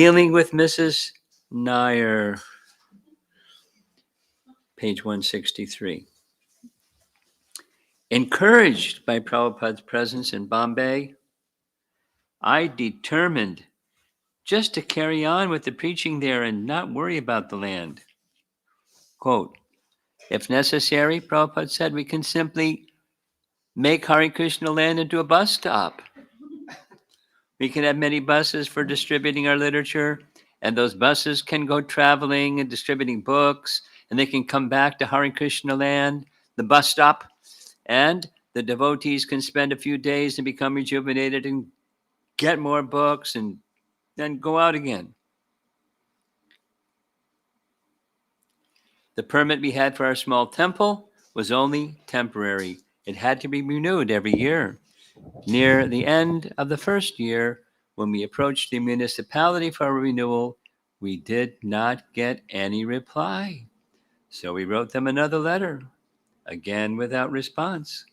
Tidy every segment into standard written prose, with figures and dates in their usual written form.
Dealing with Mrs. Nair, page 163. Encouraged by Prabhupada's presence in Bombay, I determined just to carry on with the preaching there and not worry about the land. Quote, if necessary, Prabhupada said, we can simply make Hare Krishna land into a bus stop. We can have many buses for distributing our literature, and those buses can go traveling and distributing books, and they can come back to Hare Krishna land, the bus stop, and the devotees can spend a few days and become rejuvenated and get more books and then go out again. The permit we had for our small temple was only temporary. It had to be renewed every year. Near the end of the first year, when we approached the municipality for a renewal, we did not get any reply. So we wrote them another letter, again without response.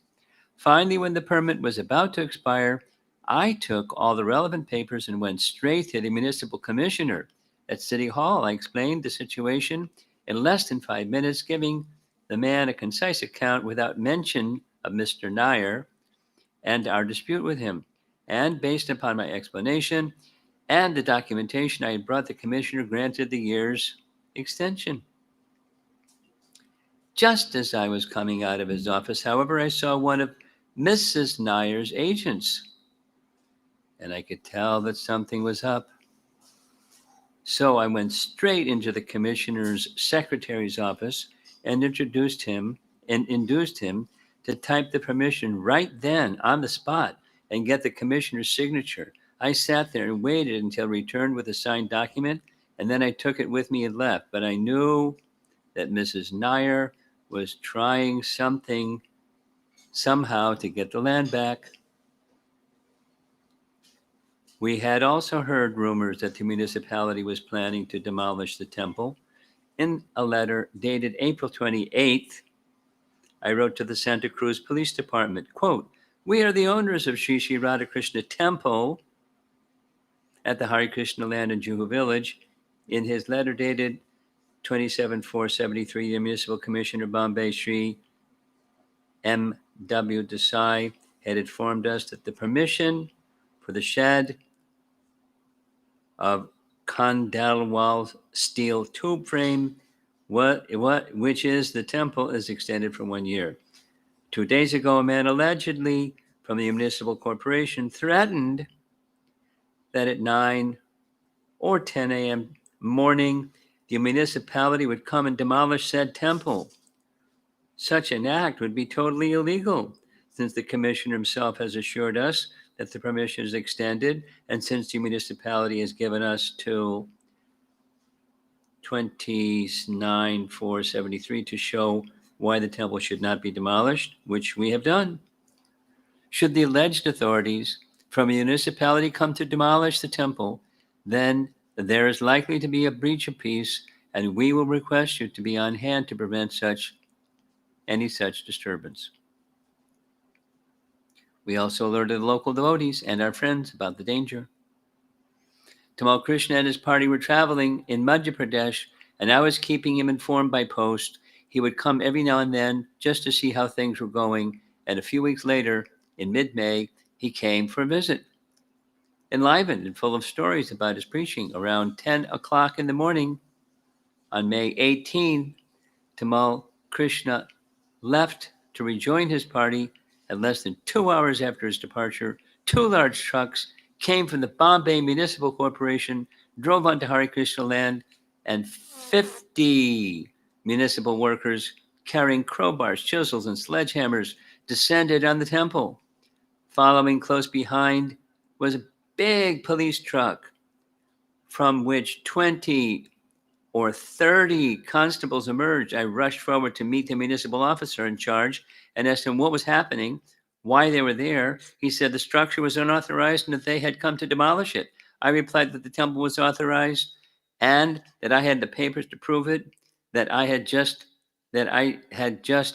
Finally, when the permit was about to expire, I took all the relevant papers and went straight to the municipal commissioner at City Hall. I explained the situation in less than 5 minutes, giving the man a concise account without mention of Mr. Nair and our dispute with him. And based upon my explanation and the documentation I had brought, the commissioner granted the year's extension. Just as I was coming out of his office, however, I saw one of Mrs. Nair's agents, and I could tell that something was up. So I went straight into the commissioner's secretary's office and induced him to type the permission right then on the spot and get the commissioner's signature. I sat there and waited until returned with a signed document, and then I took it with me and left. But I knew that Mrs. Nair was trying somehow to get the land back. We had also heard rumors that the municipality was planning to demolish the temple. In a letter dated April 28th, I wrote to the Santa Cruz Police Department, quote, we are the owners of Sri Sri Radhakrishna Temple at the Hare Krishna land in Juhu village. In his letter dated 27/4/73, the Municipal Commissioner Bombay, Sri M.W. Desai, had informed us that the permission for the shed of Kandalwal steel tube frame, which is the temple, is extended for 1 year. 2 days ago, a man allegedly from the municipal corporation threatened that at 9 or 10 a.m. morning, the municipality would come and demolish said temple. Such an act would be totally illegal, since the commissioner himself has assured us that the permission is extended, and since the municipality has given us till 29/4/73 to show why the temple should not be demolished, which we have done. Should the alleged authorities from a municipality come to demolish the temple, then there is likely to be a breach of peace, and we will request you to be on hand to prevent any such disturbance. We also alerted the local devotees and our friends about the danger. Tamal Krishna and his party were traveling in Madhya Pradesh, and I was keeping him informed by post. He would come every now and then just to see how things were going, and a few weeks later, in mid-May, he came for a visit. Enlivened and full of stories about his preaching, around 10 o'clock in the morning on May 18, Tamal Krishna left to rejoin his party. At less than 2 hours after his departure, 2 large trucks came from the Bombay Municipal Corporation, drove onto Hare Krishna land, and 50 municipal workers carrying crowbars, chisels, and sledgehammers descended on the temple. Following close behind was a big police truck from which 20 or 30 constables emerged. I rushed forward to meet the municipal officer in charge and asked him what was happening, why they were there. He said the structure was unauthorized and that they had come to demolish it. I replied that the temple was authorized and that I had the papers to prove it, that I had just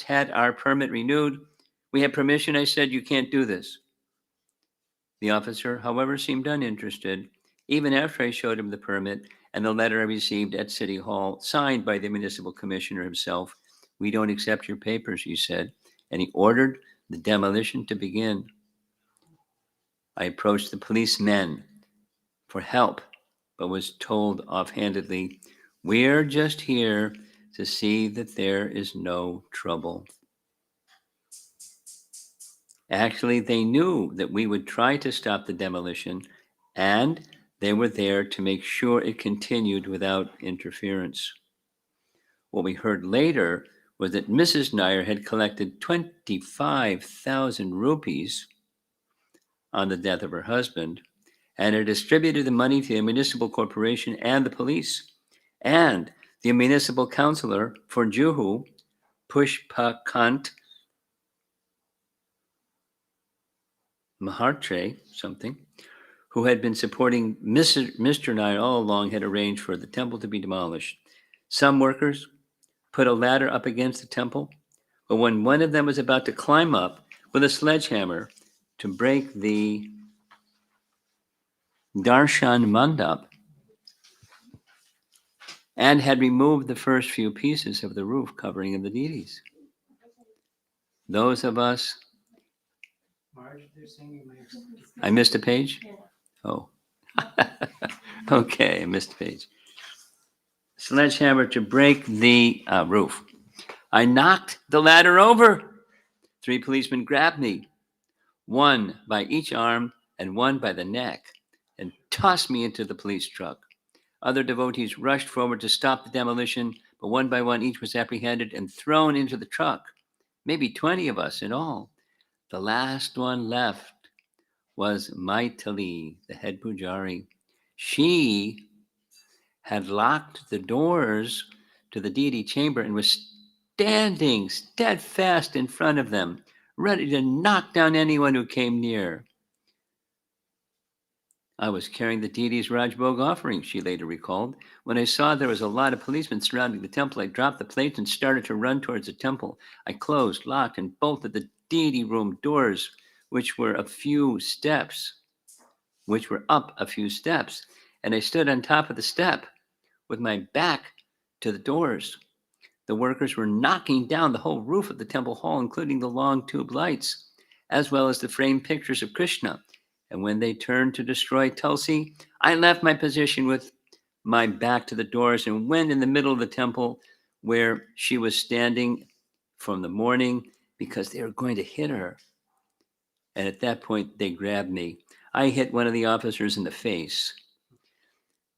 had our permit renewed. We have permission. I said, you can't do this. The officer, however, seemed uninterested. even after I showed him the permit and the letter I received at City Hall, signed by the municipal commissioner himself. We don't accept your papers, he said, and he ordered the demolition to begin. I approached the policemen for help, but was told offhandedly, "We're just here to see that there is no trouble." Actually, they knew that we would try to stop the demolition, and they were there to make sure it continued without interference. What we heard later was that Mrs. Nair had collected 25,000 rupees on the death of her husband and had distributed the money to the municipal corporation and the police. And the municipal councillor for Juhu, Pushpakant Mahartre, something, who had been supporting Mr. Nair all along, had arranged for the temple to be demolished. Some workers put a ladder up against the temple, but when one of them was about to climb up with a sledgehammer to break the Darshan Mandap and had removed the first few pieces of the roof covering of the deities, those of us. I missed a page? Oh. Okay, I missed a page. Sledgehammer to break the roof. I knocked the ladder over. 3 policemen grabbed me, one by each arm and one by the neck, and tossed me into the police truck. Other devotees rushed forward to stop the demolition, but one by one each was apprehended and thrown into the truck. Maybe 20 of us in all. The last one left was Maitali, the head pujari. She had locked the doors to the deity chamber and was standing steadfast in front of them, ready to knock down anyone who came near. I was carrying the deity's Rajbhog offering, she later recalled. When I saw there was a lot of policemen surrounding the temple, I dropped the plates and started to run towards the temple. I closed, locked, and bolted the deity room doors, which were up a few steps, and I stood on top of the step with my back to the doors. The workers were knocking down the whole roof of the temple hall, including the long tube lights, as well as the framed pictures of Krishna. And when they turned to destroy Tulsi, I left my position with my back to the doors and went in the middle of the temple where she was standing from the morning, because they were going to hit her. And at that point, they grabbed me. I hit one of the officers in the face.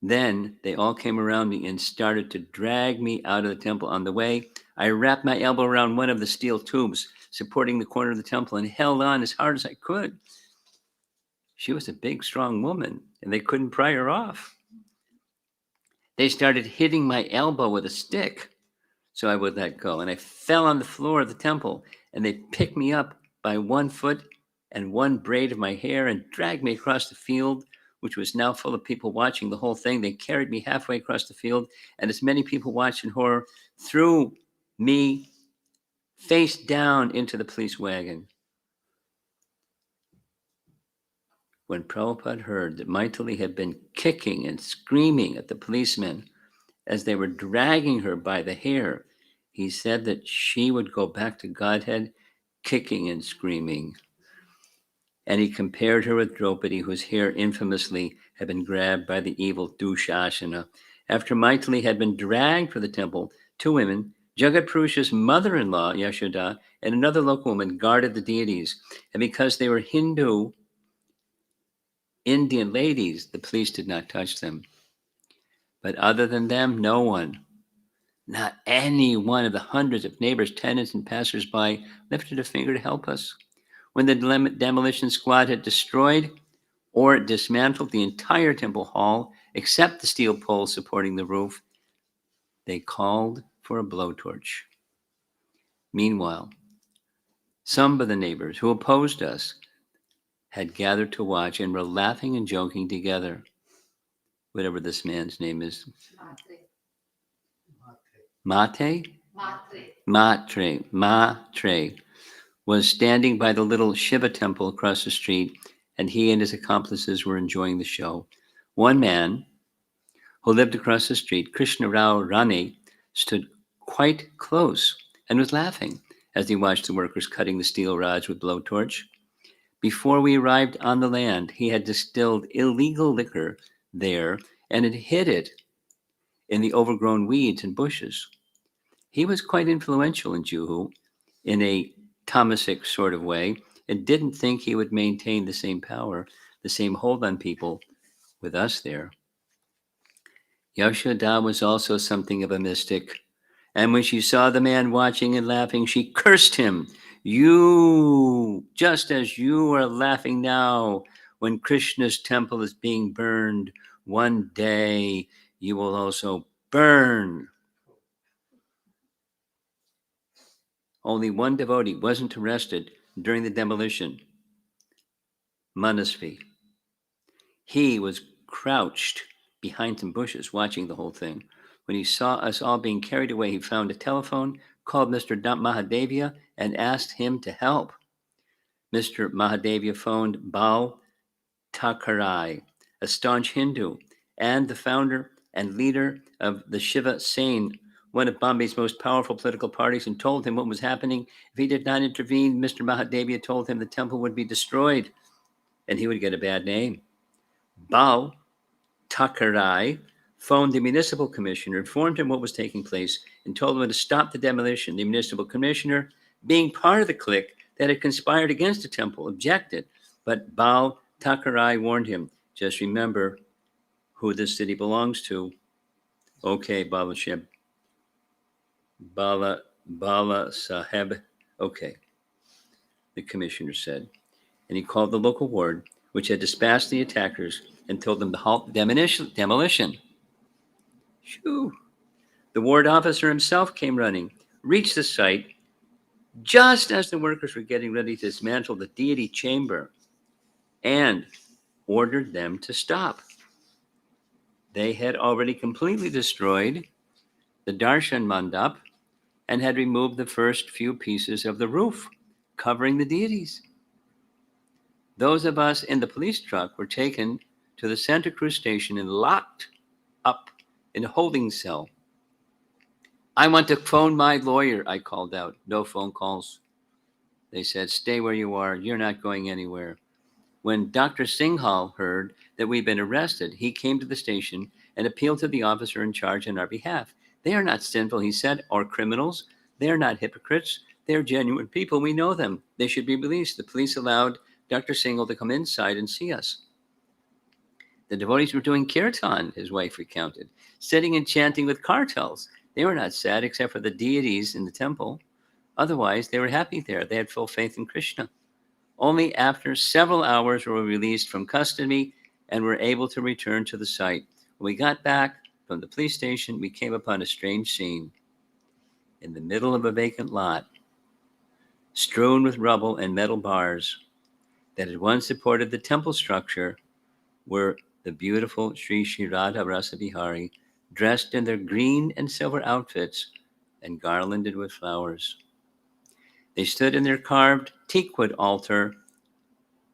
Then they all came around me and started to drag me out of the temple. On the way, I wrapped my elbow around one of the steel tubes supporting the corner of the temple and held on as hard as I could. She was a big, strong woman, and they couldn't pry her off. They started hitting my elbow with a stick, so I would let go. And I fell on the floor of the temple, and they picked me up by one foot and one braid of my hair and dragged me across the field, which was now full of people watching the whole thing. They carried me halfway across the field, and as many people watched in horror, threw me face down into the police wagon. When Prabhupada heard that Maitali had been kicking and screaming at the policemen as they were dragging her by the hair, he said that she would go back to Godhead kicking and screaming. And he compared her with Draupadi, whose hair infamously had been grabbed by the evil Dushasana. After Maitali had been dragged for the temple, 2 women, Jagat Purusha's mother-in-law, Yashoda, and another local woman, guarded the deities. And because they were Hindu Indian ladies, the police did not touch them. But other than them, no one, not any one of the hundreds of neighbors, tenants, and passersby lifted a finger to help us. When the demolition squad had destroyed or dismantled the entire temple hall, except the steel poles supporting the roof, they called for a blowtorch. Meanwhile, some of the neighbors who opposed us had gathered to watch and were laughing and joking together. Whatever this man's name is. Mate? Matre was standing by the little Shiva temple across the street, and he and his accomplices were enjoying the show. One man who lived across the street, Krishna Rao Rane, stood quite close and was laughing as he watched the workers cutting the steel rods with blowtorch. Before we arrived on the land, he had distilled illegal liquor there and had hid it in the overgrown weeds and bushes. He was quite influential in Juhu in a Tamasic sort of way and didn't think he would maintain the same power, the same hold on people with us there. Yashoda was also something of a mystic, and when she saw the man watching and laughing, she cursed him. You, just as you are laughing now, when Krishna's temple is being burned, one day you will also burn. Only one devotee wasn't arrested during the demolition, Manasvi. He was crouched behind some bushes watching the whole thing. When he saw us all being carried away, he found a telephone, called Mr. Mahadevia, and asked him to help. Mr. Mahadevia phoned Bal Thakarai, a staunch Hindu, and the founder and leader of the Shiva Sane, one of Bombay's most powerful political parties, and told him what was happening. If he did not intervene, Mr. Mahadevia told him the temple would be destroyed and he would get a bad name. Bal Thakarai phoned the municipal commissioner, informed him what was taking place, and told him to stop the demolition. The municipal commissioner, being part of the clique that had conspired against the temple, objected, but Bal Thakarai warned him, just remember who this city belongs to. Okay, Bala Sheb. Bala Saheb. Okay, the commissioner said. And he called the local ward, which had dispatched the attackers, and told them to halt the demolition. Shoo. The ward officer himself came running, reached the site just as the workers were getting ready to dismantle the deity chamber, and ordered them to stop. They had already completely destroyed the darshan mandap and had removed the first few pieces of the roof covering the deities. Those of us in the police truck were taken to the Santa Cruz station and locked up in a holding cell. I want to phone my lawyer, I called out. No phone calls. They said, stay where you are. You're not going anywhere. When Dr. Singhal heard that we'd been arrested, he came to the station and appealed to the officer in charge on our behalf. They are not sinful, he said, or criminals. They are not hypocrites. They are genuine people. We know them. They should be released. The police allowed Dr. Singhal to come inside and see us. The devotees were doing Kirtan, his wife recounted, sitting and chanting with cartels. They were not sad except for the deities in the temple. Otherwise, they were happy there. They had full faith in Krishna. Only after several hours were we released from custody and were able to return to the site. When we got back from the police station, we came upon a strange scene. In the middle of a vacant lot, strewn with rubble and metal bars that had once supported the temple structure, were the beautiful Sri Sri Radha Rasa Bihari, dressed in their green and silver outfits and garlanded with flowers. They stood in their carved teakwood altar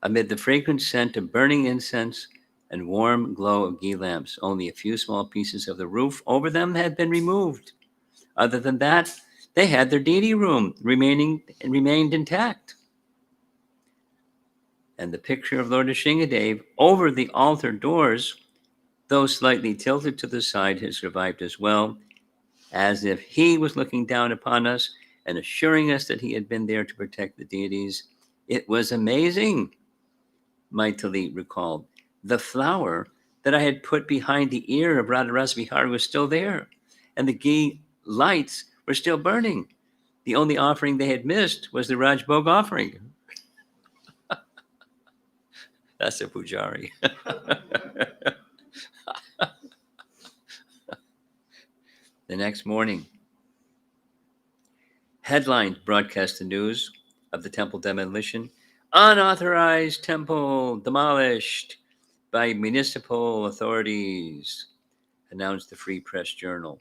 amid the fragrant scent of burning incense and warm glow of ghee lamps. Only a few small pieces of the roof over them had been removed. Other than that, they had their deity room remained intact. And the picture of Lord Nrsingadev over the altar doors, though slightly tilted to the side, has survived as well, as if he was looking down upon us and assuring us that he had been there to protect the deities. It was amazing, Maitali recalled. The flower that I had put behind the ear of Radharasa Vihari was still there, and the ghee lights were still burning. The only offering they had missed was the Rajbhog offering. That's a pujari. The next morning, headlines broadcast the news of the temple demolition. Unauthorized temple demolished by municipal authorities, announced the Free Press Journal.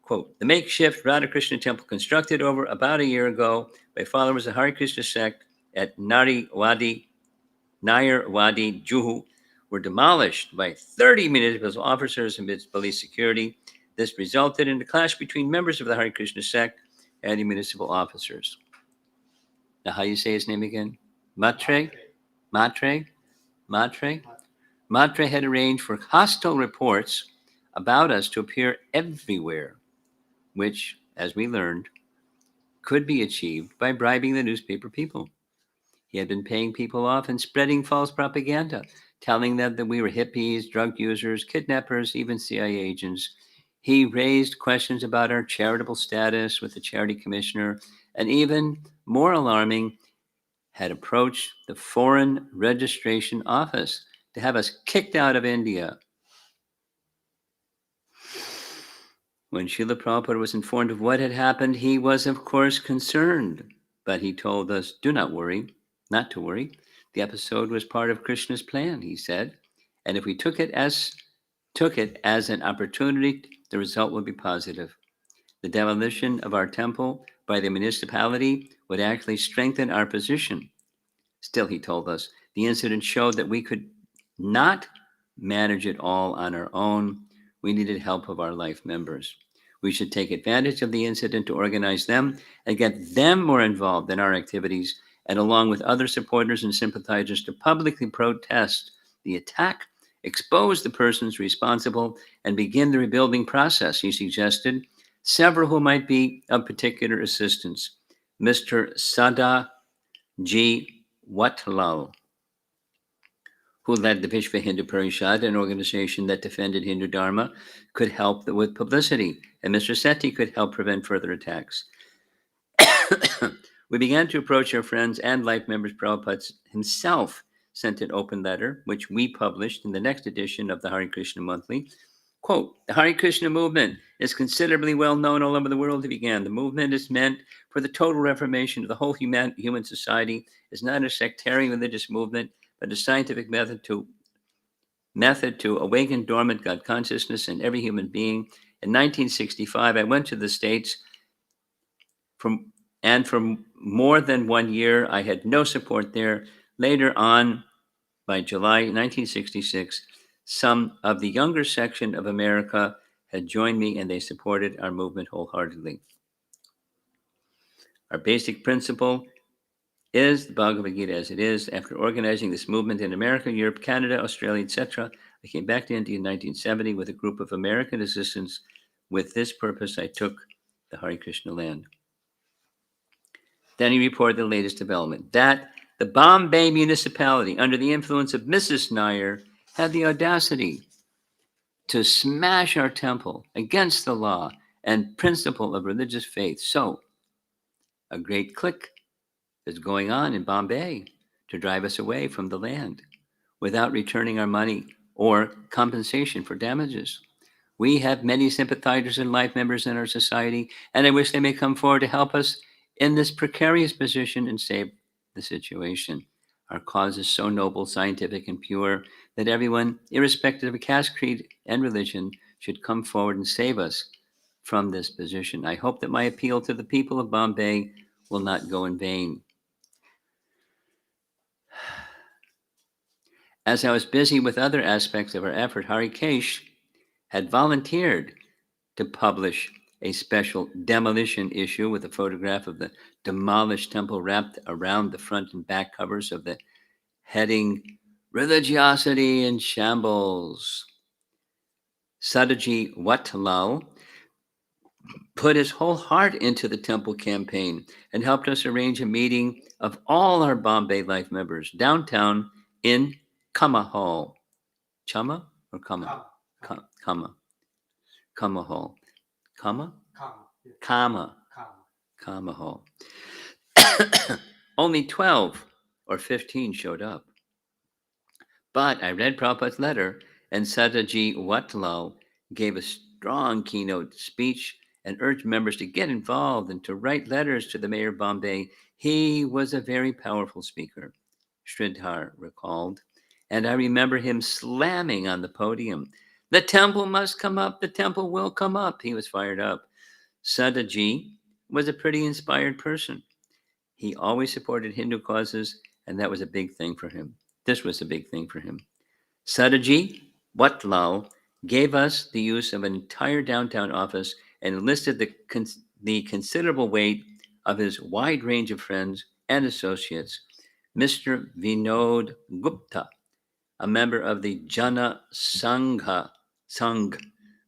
Quote, the makeshift Radhakrishna temple constructed over about a year ago by followers of Hare Krishna sect at Nayarwadi, Juhu, were demolished by 30 municipal officers amidst police security. This resulted in a clash between members of the Hare Krishna sect and the municipal officers. Now, how do you say his name again? Matre? Matre? Matre? Matre had arranged for hostile reports about us to appear everywhere, which, as we learned, could be achieved by bribing the newspaper people. He had been paying people off and spreading false propaganda, telling them that we were hippies, drug users, kidnappers, even CIA agents. He raised questions about our charitable status with the charity commissioner, and even more alarming, had approached the Foreign Registration Office to have us kicked out of India. When Srila Prabhupada was informed of what had happened, he was, of course, concerned. But he told us, do not worry, not to worry. The episode was part of Krishna's plan, he said. And if we took it as an opportunity, the result would be positive. The demolition of our temple by the municipality would actually strengthen our position. Still, he told us, the incident showed that we could not manage it all on our own. We needed help of our life members. We should take advantage of the incident to organize them and get them more involved in our activities, and along with other supporters and sympathizers, to publicly protest the attack, expose the persons responsible, and begin the rebuilding process, he suggested. Several who might be of particular assistance. Mr. Sada G. Watlal, who led the Vishva Hindu Parishad, an organization that defended Hindu Dharma, could help with publicity, and Mr. Sethi could help prevent further attacks. We began to approach our friends and life members. Prabhupada himself sent an open letter, which we published in the next edition of the Hare Krishna Monthly. Quote, the Hare Krishna movement is considerably well known all over the world, he began. The movement is meant for the total reformation of the whole human society. It's not a sectarian religious movement, but a scientific method to awaken dormant God consciousness in every human being. In 1965, I went to the States for more than 1 year. I had no support there. Later on, by July 1966, some of the younger section of America had joined me, and they supported our movement wholeheartedly. Our basic principle is the Bhagavad Gita as it is. After organizing this movement in America, Europe, Canada, Australia, etc., I came back to India in 1970 with a group of American assistants. With this purpose, I took the Hare Krishna land. Then he reported the latest development, that the Bombay municipality, under the influence of Mrs. Nair, had the audacity to smash our temple against the law and principle of religious faith. So, a great clique is going on in Bombay to drive us away from the land without returning our money or compensation for damages. We have many sympathizers and life members in our society, and I wish they may come forward to help us in this precarious position and save the situation. Our cause is so noble, scientific, and pure that everyone, irrespective of caste, creed, and religion, should come forward and save us from this position. I hope that my appeal to the people of Bombay will not go in vain. As I was busy with other aspects of our effort, Harikesh had volunteered to publish a special demolition issue with a photograph of the demolished temple wrapped around the front and back covers of the heading Religiosity in Shambles. Sadaji Watlal put his whole heart into the temple campaign and helped us arrange a meeting of all our Bombay life members downtown in Kama Hall. Chama or Kama? Kama. Kama Hall. Kama? Kama. Kama Hall. Only 12 or 15 showed up. But I read Prabhupada's letter, and Sadaji Watlal gave a strong keynote speech and urged members to get involved and to write letters to the mayor of Bombay. He was a very powerful speaker, Sridhar recalled, and I remember him slamming on the podium. The temple must come up. The temple will come up. He was fired up. Sadaji was a pretty inspired person. He always supported Hindu causes, and that was a big thing for him. This was a big thing for him. Sadaji Watlal gave us the use of an entire downtown office and enlisted the considerable weight of his wide range of friends and associates. Mr. Vinod Gupta, a member of the Jana Sangh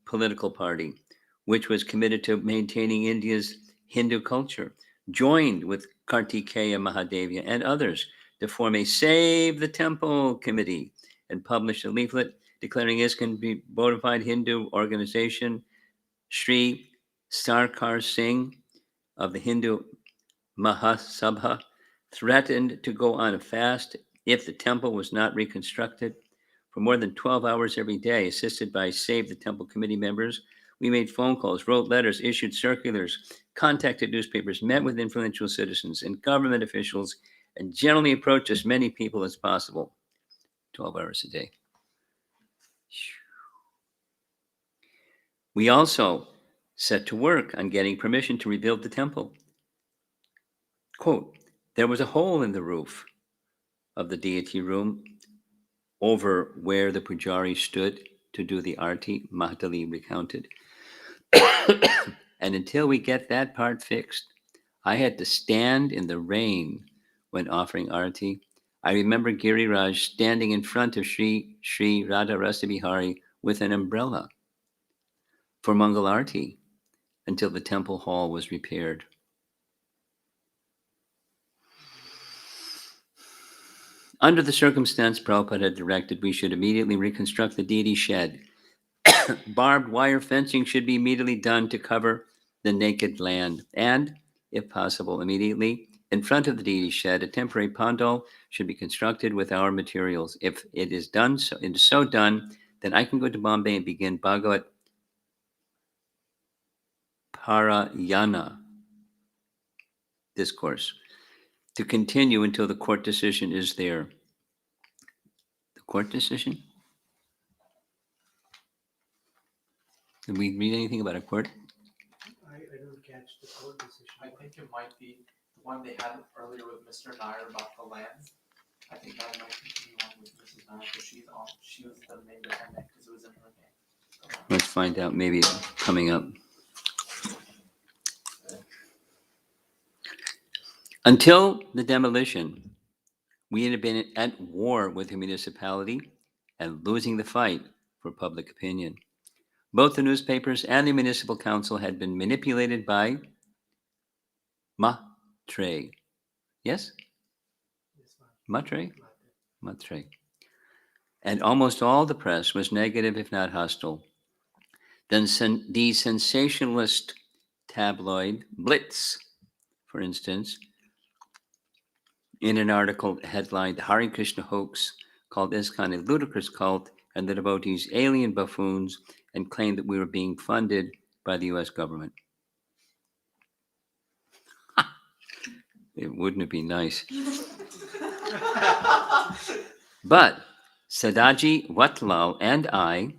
political party, which was committed to maintaining India's Hindu culture, joined with Kartikeya Mahadevia and others to form a Save the Temple committee and published a leaflet declaring ISKCON to be a bona fide Hindu organization. Sri Sarkar Singh of the Hindu Mahasabha threatened to go on a fast if the temple was not reconstructed. For more than 12 hours every day, assisted by Save the Temple committee members, we made phone calls, wrote letters, issued circulars, contacted newspapers, met with influential citizens and government officials, and generally approached as many people as possible. 12 hours a day. We also set to work on getting permission to rebuild the temple. Quote, there was a hole in the roof of the deity room over where the pujari stood to do the arti, Maitali recounted. And until we get that part fixed, I had to stand in the rain when offering arti. I remember Giriraj standing in front of Sri Radha Rasa Bihari with an umbrella for Mangal Arti until the temple hall was repaired. Under the circumstance, Prabhupada had directed we should immediately reconstruct the deity shed. Barbed wire fencing should be immediately done to cover the naked land, and, if possible, immediately in front of the deity shed, a temporary pandal should be constructed with our materials. If it is done, so done, then I can go to Bombay and begin Bhagavat Parayana discourse to continue until the court decision is there. The court decision? Did we read anything about a court? I don't catch the court decision. I think it might be the one they had earlier with Mr. Nair about the land. I think that might continue on with Mrs. Nair because she was the main defendant because it was in her name. Let's find out. Maybe it's coming up. Until the demolition, we had been at war with the municipality and losing the fight for public opinion. Both the newspapers and the municipal council had been manipulated by Matre. Yes? Matre? Matre. And almost all the press was negative, if not hostile. Then the sensationalist tabloid Blitz, for instance, in an article headlined Hare Krishna hoax, called ISKCON a ludicrous cult and the devotees alien buffoons, and claimed that we were being funded by the U.S. government. Wouldn't it be nice? But Sadaji Watlal and I,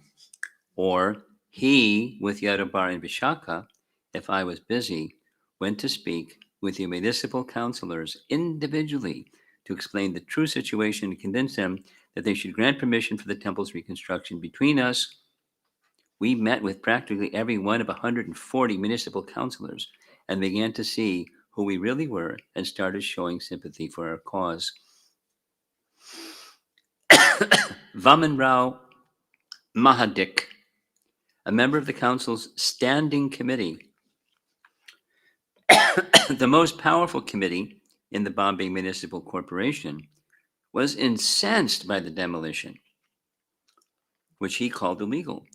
or he with Yadabar and Vishaka, if I was busy, went to speak with the municipal councilors individually to explain the true situation and convince them that they should grant permission for the temple's reconstruction. Between us, we met with practically every one of 140 municipal councilors and began to see who we really were and started showing sympathy for our cause. Vaman Rao Mahadik, a member of the council's standing committee, the most powerful committee in the Bombay Municipal Corporation, was incensed by the demolition, which he called illegal.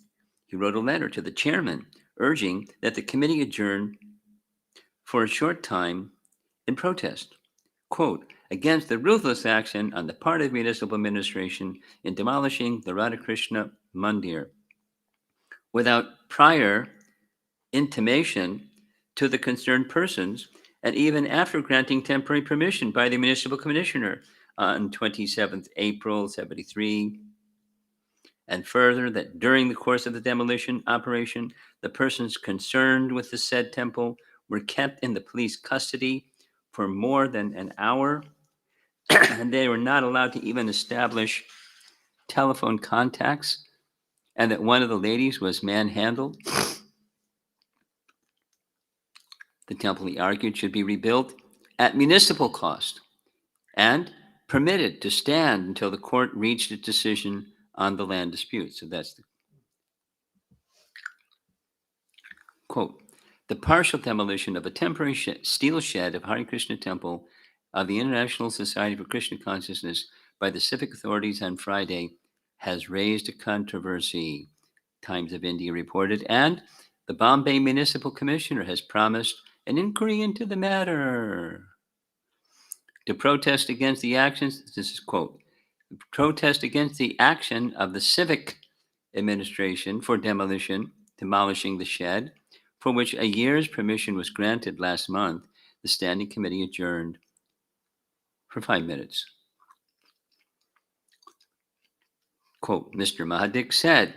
He wrote a letter to the chairman urging that the committee adjourn for a short time in protest, quote, against the ruthless action on the part of municipal administration in demolishing the Radhakrishna Mandir without prior intimation to the concerned persons, and even after granting temporary permission by the municipal commissioner on 27th April 73, and further that during the course of the demolition operation, the persons concerned with the said temple were kept in the police custody for more than an hour, and they were not allowed to even establish telephone contacts and that one of the ladies was manhandled. The temple, he argued, should be rebuilt at municipal cost and permitted to stand until the court reached its decision on the land dispute. So that's the quote. The partial demolition of a temporary steel shed of Hare Krishna Temple of the International Society for Krishna Consciousness by the civic authorities on Friday has raised a controversy, Times of India reported, and the Bombay Municipal Commissioner has promised an inquiry into the matter. To protest against the actions, this is quote, protest against the action of the civic administration for demolishing the shed, for which a year's permission was granted last month, the standing committee adjourned for 5 minutes. Quote, Mr. Mahadik said,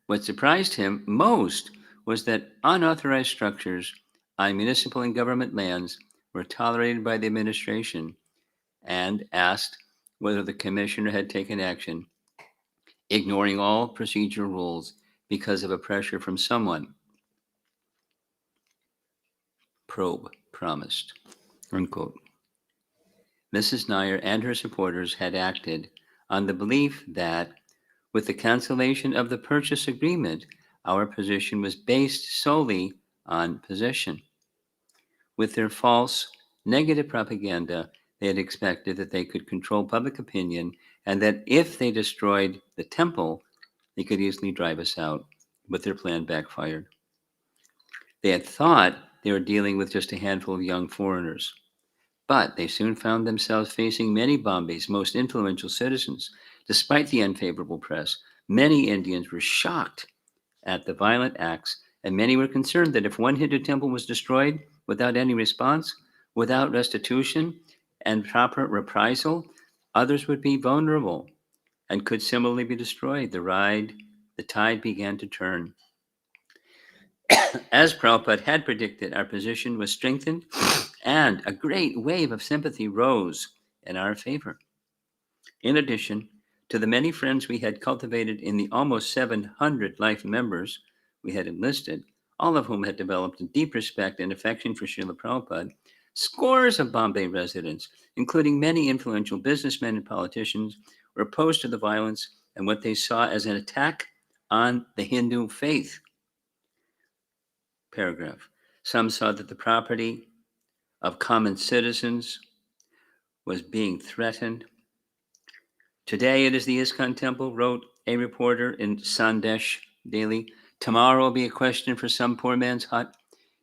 what surprised him most was that unauthorized structures on municipal and government lands were tolerated by the administration, and asked whether the commissioner had taken action, ignoring all procedural rules because of a pressure from someone. Probe promised, unquote. Mrs. Nair and her supporters had acted on the belief that, with the cancellation of the purchase agreement, our position was based solely on possession. With their false, negative propaganda, they had expected that they could control public opinion and that if they destroyed the temple, they could easily drive us out. But their plan backfired. They had thought they were dealing with just a handful of young foreigners. But they soon found themselves facing many Bombay's most influential citizens. Despite the unfavorable press, many Indians were shocked at the violent acts, and many were concerned that if one Hindu temple was destroyed without any response, without restitution and proper reprisal, others would be vulnerable and could similarly be destroyed. The tide began to turn. As Prabhupada had predicted, our position was strengthened and a great wave of sympathy rose in our favor. In addition to the many friends we had cultivated in the almost 700 life members we had enlisted, all of whom had developed a deep respect and affection for Srila Prabhupada, scores of Bombay residents, including many influential businessmen and politicians, were opposed to the violence and what they saw as an attack on the Hindu faith. Paragraph. Some saw that the property of common citizens was being threatened. Today it is the ISKCON temple, wrote a reporter in Sandesh Daily. Tomorrow will be a question for some poor man's hut.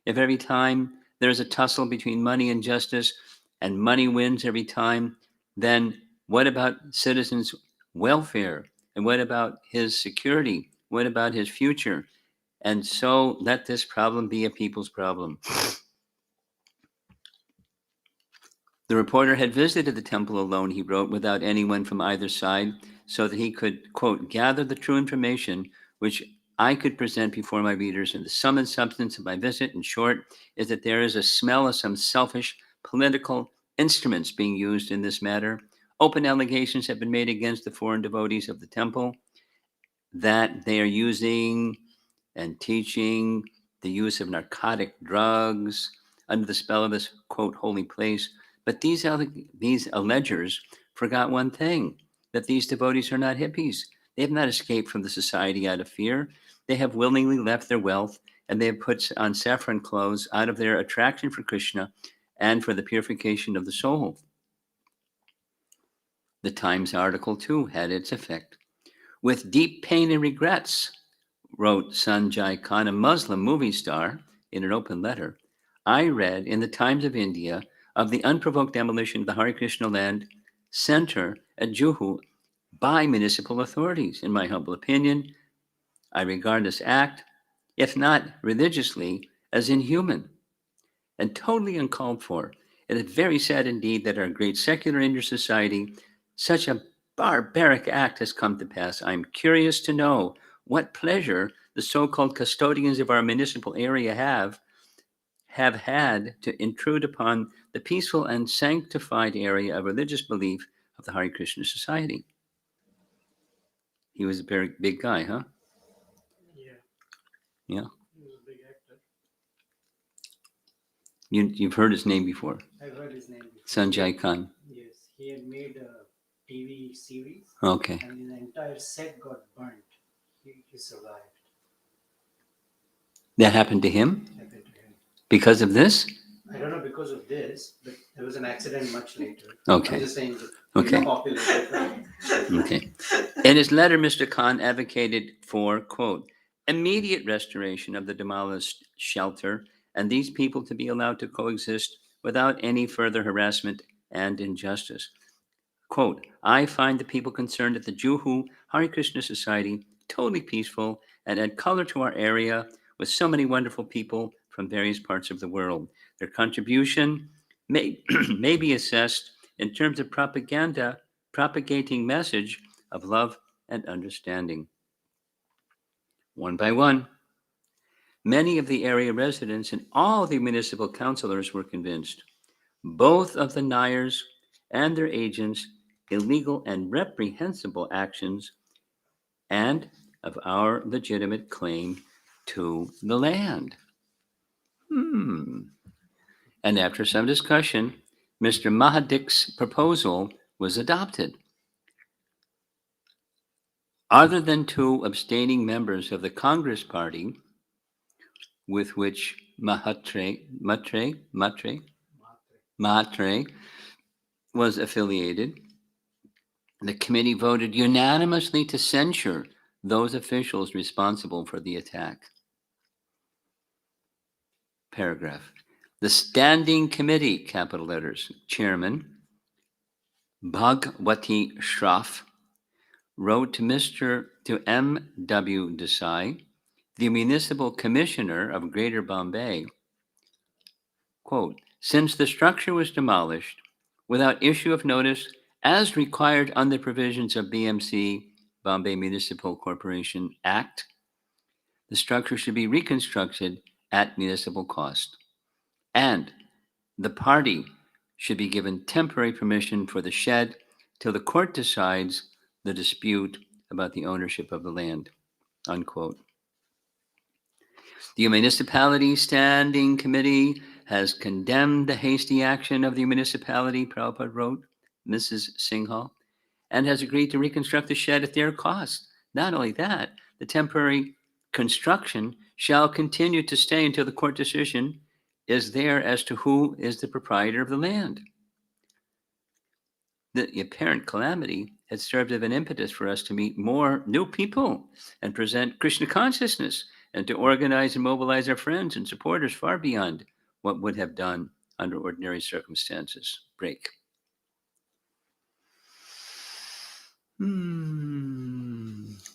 If every time there is a tussle between money and justice, and money wins every time, then what about citizens' welfare? And what about his security? What about his future? And so let this problem be a people's problem. The reporter had visited the temple alone, he wrote, without anyone from either side, so that he could, quote, gather the true information which I could present before my readers. And the sum and substance of my visit, in short, is that there is a smell of some selfish political instruments being used in this matter. Open allegations have been made against the foreign devotees of the temple that they are using and teaching the use of narcotic drugs under the spell of this, quote, holy place. But these allegers forgot one thing, that these devotees are not hippies. They have not escaped from the society out of fear. They have willingly left their wealth, and they have put on saffron clothes out of their attraction for Krishna and for the purification of the soul. The Times article, too, had its effect. With deep pain and regrets, wrote Sanjay Khan, a Muslim movie star, in an open letter, I read in the Times of India of the unprovoked demolition of the Hare Krishna land center at Juhu by municipal authorities. In my humble opinion, I regard this act, if not religiously, as inhuman and totally uncalled for. It is very sad indeed that our great secular Indian society, such a barbaric act has come to pass. I'm curious to know what pleasure the so-called custodians of our municipal area have had to intrude upon the peaceful and sanctified area of religious belief of the Hare Krishna Society. He was a very big guy, huh? Yeah. Yeah. He was a big actor. You've heard his name before. I've heard his name before. Sanjay Khan. Yes, he had made a TV series, Okay. and the entire set got burnt. He survived. That happened to him Happened to him. because of this? I don't know because of this, but there was an accident much later. Okay. I'm just saying that Okay. populated. Okay. In his letter, Mr. Khan advocated for, quote, immediate restoration of the demolished shelter and these people to be allowed to coexist without any further harassment and injustice. Quote, I find the people concerned at the Juhu Hare Krishna Society totally peaceful and add color to our area with so many wonderful people from various parts of the world. Their contribution may, may be assessed in terms of propaganda, propagating message of love and understanding. One by one, many of the area residents and all the municipal councilors were convinced both of the Nayars and their agents' illegal and reprehensible actions and of our legitimate claim to the land. And after some discussion, Mr. Mahadik's proposal was adopted. Other than two abstaining members of the Congress Party, with which Matre was affiliated, the committee voted unanimously to censure those officials responsible for the attack. Paragraph. The Standing Committee, capital letters, Chairman Bhagwati Shroff wrote to M.W. Desai, the Municipal Commissioner of Greater Bombay, quote, since the structure was demolished without issue of notice as required under provisions of BMC, Bombay Municipal Corporation Act, the structure should be reconstructed at municipal cost. And the party should be given temporary permission for the shed till the court decides the dispute about the ownership of the land, unquote. The Municipality Standing Committee has condemned the hasty action of the municipality, Prabhupada wrote, Mrs. Singhal, and has agreed to reconstruct the shed at their cost. Not only that, the temporary construction shall continue to stay until the court decision is there as to who is the proprietor of the land. The apparent calamity had served as an impetus for us to meet more new people and present Krishna consciousness and to organize and mobilize our friends and supporters far beyond what would have done under ordinary circumstances. Break.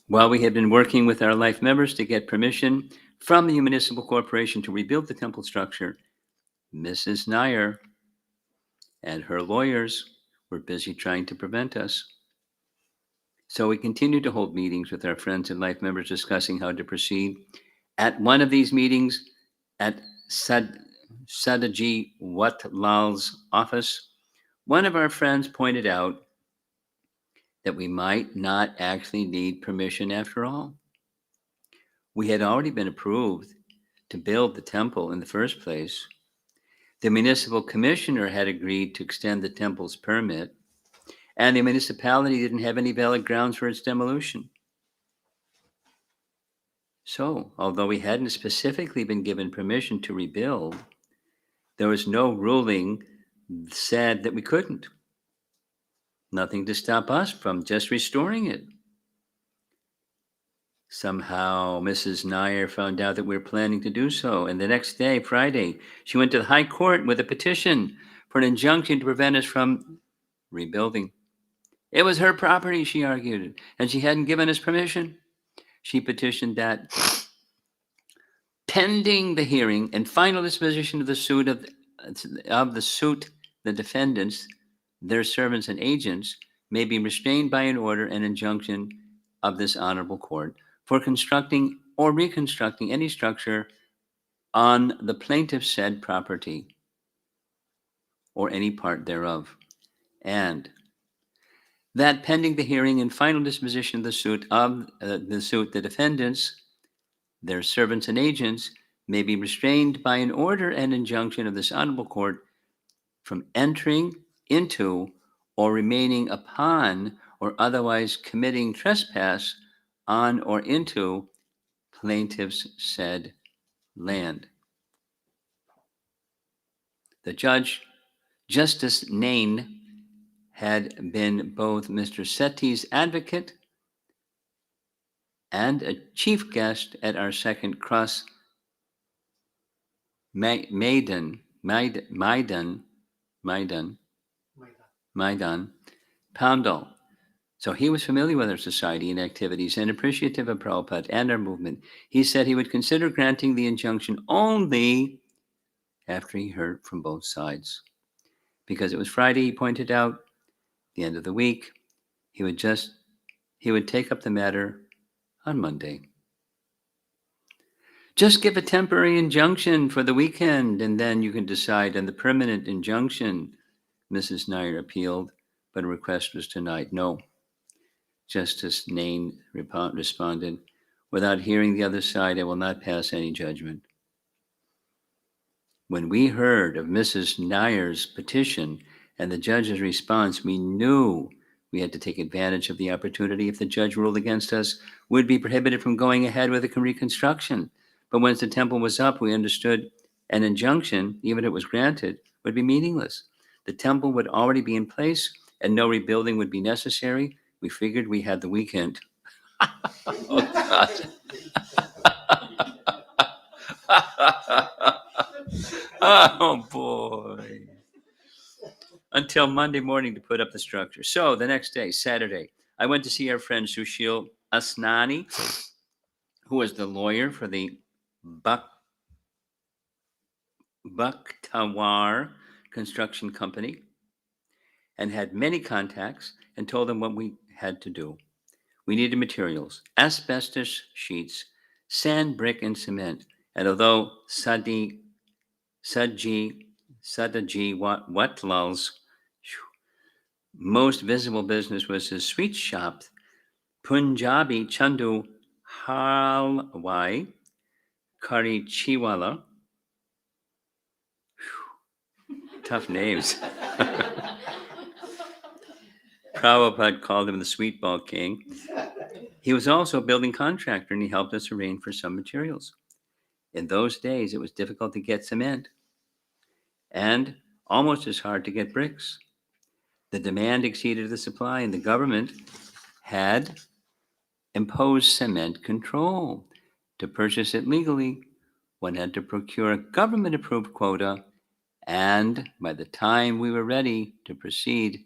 While we had been working with our life members to get permission from the municipal corporation to rebuild the temple structure, Mrs. Nair and her lawyers were busy trying to prevent us. So we continued to hold meetings with our friends and life members discussing how to proceed. At one of these meetings at Sadaji Watlal's office, one of our friends pointed out that we might not actually need permission after all. We had already been approved to build the temple in the first place. The municipal commissioner had agreed to extend the temple's permit, and the municipality didn't have any valid grounds for its demolition. So, although we hadn't specifically been given permission to rebuild, there was no ruling said that we couldn't. Nothing to stop us from just restoring it. Somehow, Mrs. Nair found out that we were planning to do so, and the next day, Friday, she went to the High Court with a petition for an injunction to prevent us from rebuilding. It was her property, she argued, and she hadn't given us permission. She petitioned that, pending the hearing and final disposition of the suit the defendants, their servants and agents, may be restrained by an order and injunction of this honorable court for constructing or reconstructing any structure on the plaintiff's said property or any part thereof. And that pending the hearing and final disposition of the suit, the defendants, their servants and agents, may be restrained by an order and injunction of this honorable court from entering into or remaining upon or otherwise committing trespass on or into plaintiff's said land. The judge, Justice Nain, had been both Mr. Setti's advocate and a chief guest at our second cross Maidan Pandal. So he was familiar with our society and activities and appreciative of Prabhupada and our movement. He said he would consider granting the injunction only after he heard from both sides. Because it was Friday, he pointed out, the end of the week, he would take up the matter on Monday. Just give a temporary injunction for the weekend, and then you can decide on the permanent injunction, Mrs. Nair appealed, but a request was denied. No. Justice Nain responded, without hearing the other side, I will not pass any judgment. When we heard of Mrs. Nair's petition and the judge's response, we knew we had to take advantage of the opportunity. If the judge ruled against us, we'd be prohibited from going ahead with the reconstruction. But once the temple was up, we understood an injunction, even if it was granted, would be meaningless. The temple would already be in place and no rebuilding would be necessary. We figured we had the weekend. Oh, God. Oh, boy. Until Monday morning to put up the structure. So the next day, Saturday, I went to see our friend Sushil Asnani, who was the lawyer for the Bhaktawar Construction Company, and had many contacts, and told them what we had to do. We needed materials, asbestos sheets, sand, brick, and cement. And although Sadaji Watlal's most visible business was his sweet shop, Punjabi Chandu Halwai Karichiwala. Tough names. Prabhupada called him the Sweet Ball King. He was also a building contractor, and he helped us arrange for some materials. In those days, it was difficult to get cement and almost as hard to get bricks. The demand exceeded the supply, and the government had imposed cement control. To purchase it legally, one had to procure a government-approved quota, and by the time we were ready to proceed,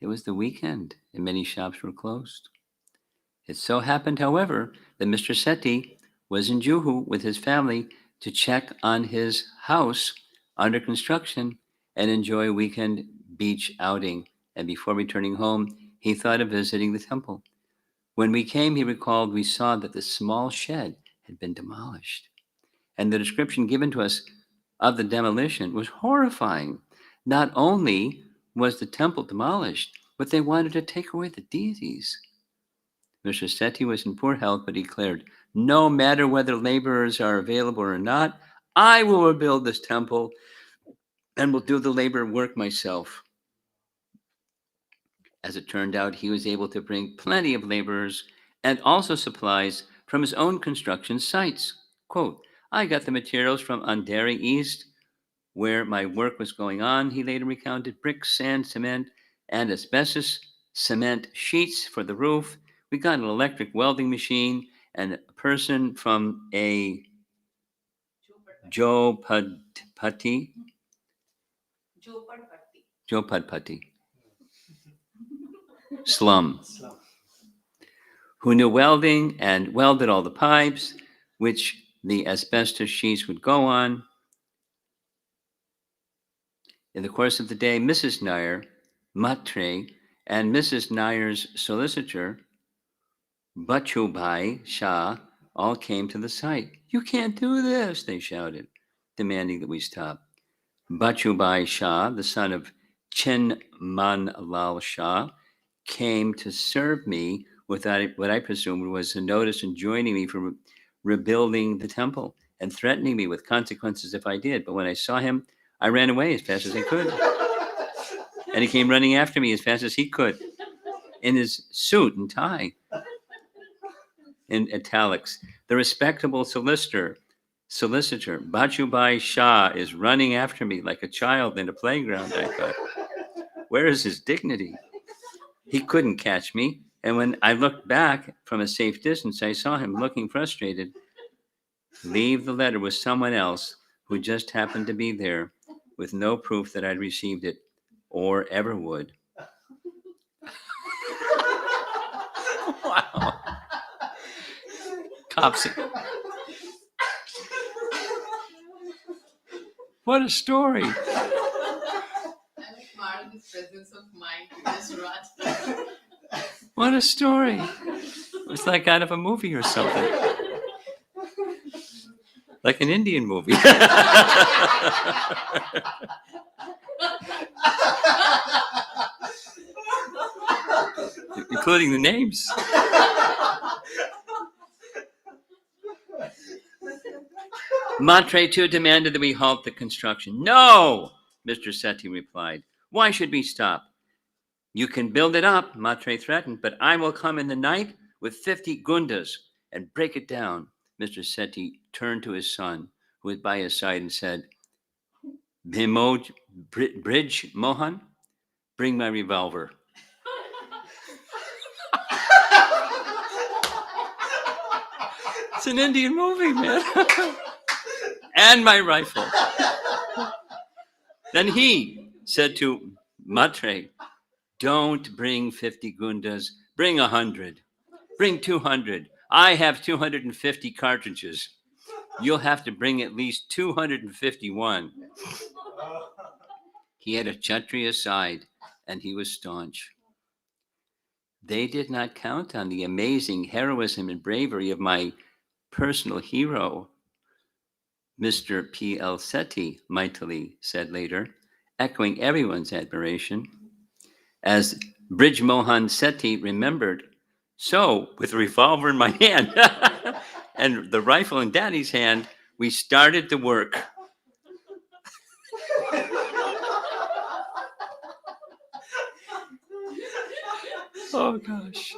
it was the weekend, and many shops were closed. It so happened, however, that Mr. Sethi was in Juhu with his family to check on his house under construction and enjoy a weekend beach outing. And before returning home, he thought of visiting the temple. When we came, he recalled, we saw that the small shed had been demolished. And the description given to us of the demolition was horrifying. Not only was the temple demolished, but they wanted to take away the deities. Mr. Sethi was in poor health, but he declared, no matter whether laborers are available or not, I will rebuild this temple and will do the labor work myself. As it turned out, he was able to bring plenty of laborers and also supplies from his own construction sites. Quote, I got the materials from Andheri East, where my work was going on. He later recounted bricks, sand, cement, and asbestos cement sheets for the roof. We got an electric welding machine, and a person from a Jopadpati slum who knew welding and welded all the pipes, which the asbestos sheets would go on. In the course of the day, Mrs. Nair, Matre, and Mrs. Nair's solicitor, Bachubai Shah, all came to the site. You can't do this, they shouted, demanding that we stop. Bachubai Shah, the son of Chin Man Lal Shah, came to serve me with what I presumed was a notice enjoining me from rebuilding the temple and threatening me with consequences if I did. But when I saw him, I ran away as fast as I could. And he came running after me as fast as he could in his suit and tie. In italics, the respectable solicitor, Bachubai Shah, is running after me like a child in a playground, I thought. Where is his dignity? He couldn't catch me. And when I looked back from a safe distance, I saw him looking frustrated. Leave the letter with someone else who just happened to be there with no proof that I'd received it or ever would. Wow. Cops. What a story. I like Martin's presence of mind to just run. What a story. It's like out of a movie or something. Like an Indian movie. Including the names. Matre too demanded that we halt the construction. No, Mr. Sethi replied. Why should we stop? You can build it up, Matre threatened, but I will come in the night with 50 gundas and break it down. Mr. Sethi turned to his son, who was by his side, and said, Bridge Mohan, bring my revolver. It's an Indian movie, man. And my rifle. Then he said to Matre, don't bring 50 gundas, bring 100. Bring 200. I have 250 cartridges. You'll have to bring at least 251. He had a Kshatriya side, and he was staunch. They did not count on the amazing heroism and bravery of my personal hero, Mr. P.L. Sethi, Maitali said later, echoing everyone's admiration. As Bridge Mohan Sethi remembered, so, with a revolver in my hand and the rifle in Daddy's hand, we started to work. Oh, gosh.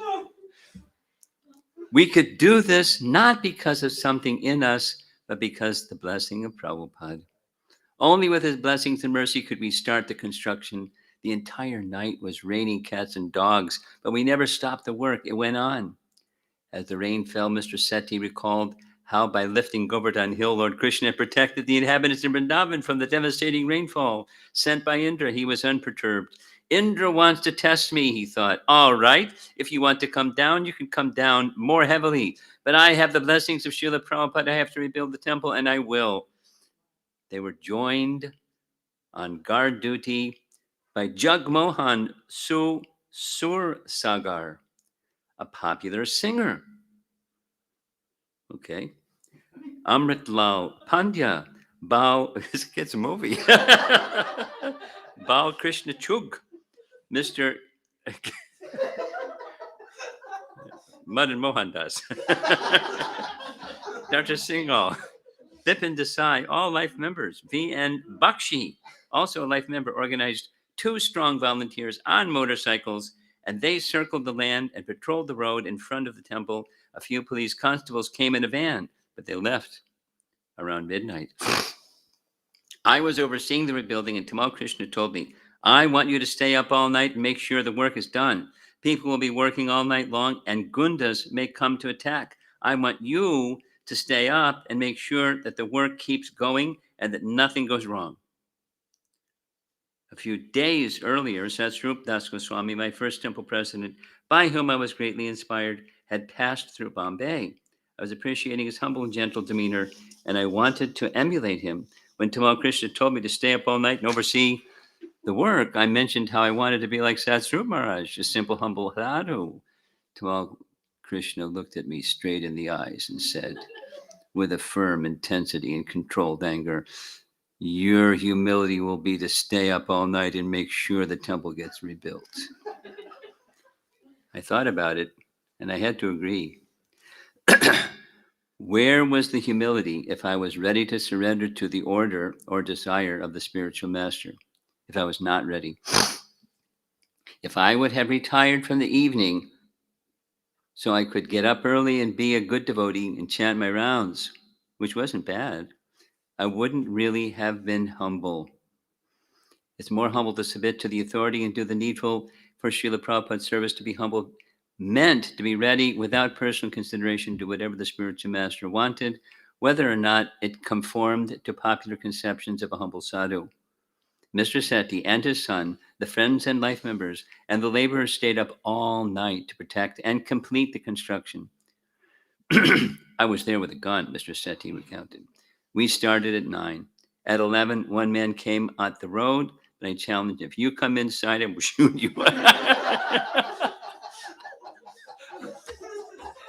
We could do this not because of something in us, but because the blessing of Prabhupada. Only with his blessings and mercy could we start the construction. The entire night was raining cats and dogs, but we never stopped the work. It went on. As the rain fell, Mr. Sethi recalled how by lifting Govardhan Hill, Lord Krishna protected the inhabitants of Vrindavan from the devastating rainfall sent by Indra. He was unperturbed. Indra wants to test me, he thought. All right, if you want to come down, you can come down more heavily. But I have the blessings of Srila Prabhupada. I have to rebuild the temple, and I will. They were joined on guard duty by Jagmohan Sursagar, a popular singer. Okay. Amritlal Pandya, this gets a movie. Bal Krishna Chug, Mr. Madan Mohandas, Dr. Singhal, Bipin Desai, all life members. V.N. Bakshi, also a life member, organized 2 strong volunteers on motorcycles, and they circled the land and patrolled the road in front of the temple. A few police constables came in a van, but they left around midnight. I was overseeing the rebuilding, and Tamal Krishna told me, I want you to stay up all night and make sure the work is done. People will be working all night long, and gundas may come to attack. I want you to stay up and make sure that the work keeps going and that nothing goes wrong. A few days earlier, Satsrup Das Goswami, my first temple president, by whom I was greatly inspired, had passed through Bombay. I was appreciating his humble and gentle demeanor, and I wanted to emulate him. When Tamal Krishna told me to stay up all night and oversee the work, I mentioned how I wanted to be like Satsrup Maharaj, a simple, humble sadhu. Tamal Krishna looked at me straight in the eyes and said, with a firm intensity and controlled anger, your humility will be to stay up all night and make sure the temple gets rebuilt. I thought about it, and I had to agree. Where was the humility if I was ready to surrender to the order or desire of the spiritual master? If I was not ready. If I would have retired from the evening so I could get up early and be a good devotee and chant my rounds, which wasn't bad, I wouldn't really have been humble. It's more humble to submit to the authority and do the needful for Srila Prabhupada's service. To be humble meant to be ready without personal consideration to do whatever the spiritual master wanted, whether or not it conformed to popular conceptions of a humble sadhu. Mr. Sethi and his son, the friends and life members, and the laborers stayed up all night to protect and complete the construction. I was there with a gun, Mr. Sethi recounted. We started at 9. At 11, one man came at the road, and I challenged him, if you come inside, I will shoot you.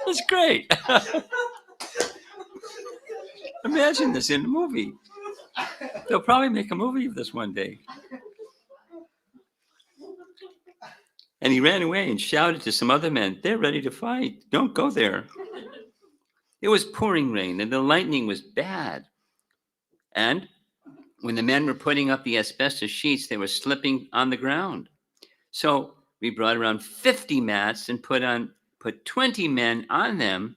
That's great. Imagine this in a movie. They'll probably make a movie of this one day. And he ran away and shouted to some other men, they're ready to fight. Don't go there. It was pouring rain and the lightning was bad. And when the men were putting up the asbestos sheets, they were slipping on the ground. So we brought around 50 mats and put 20 men on them,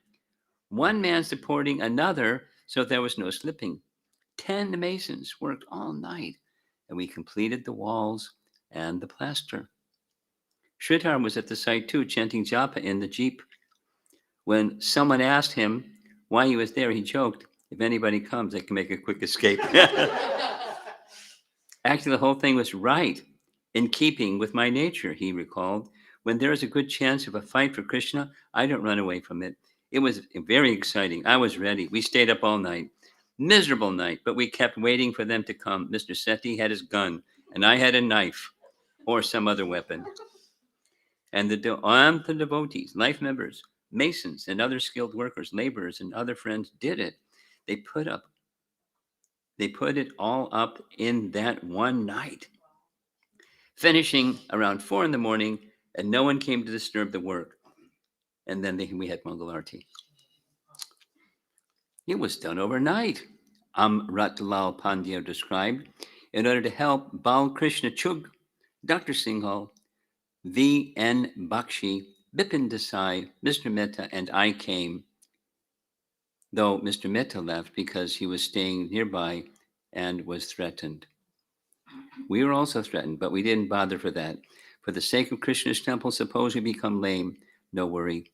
one man supporting another, so there was no slipping. 10 masons worked all night, and we completed the walls and the plaster. Sridhar was at the site too, chanting japa in the jeep. When someone asked him why he was there, he joked, if anybody comes, they can make a quick escape. Actually, the whole thing was right, in keeping with my nature, he recalled. When there is a good chance of a fight for Krishna, I don't run away from it. It was very exciting. I was ready. We stayed up all night. Miserable night, but we kept waiting for them to come. Mr. Sethi had his gun, and I had a knife or some other weapon. And the devotees, life members, masons, and other skilled workers, laborers, and other friends did it. They put it all up in that one night, finishing around 4 a.m, and no one came to disturb the work. And then we had Mangal Arti. It was done overnight, Amratlal Pandya described. In order to help Bal Krishna Chug, Dr. Singhal, V.N. Bakshi, Bipin Desai, Mr. Mehta, and I came, though Mr. Mehta left because he was staying nearby and was threatened. We were also threatened, but we didn't bother for that. For the sake of Krishna's temple, suppose we become lame, no worry.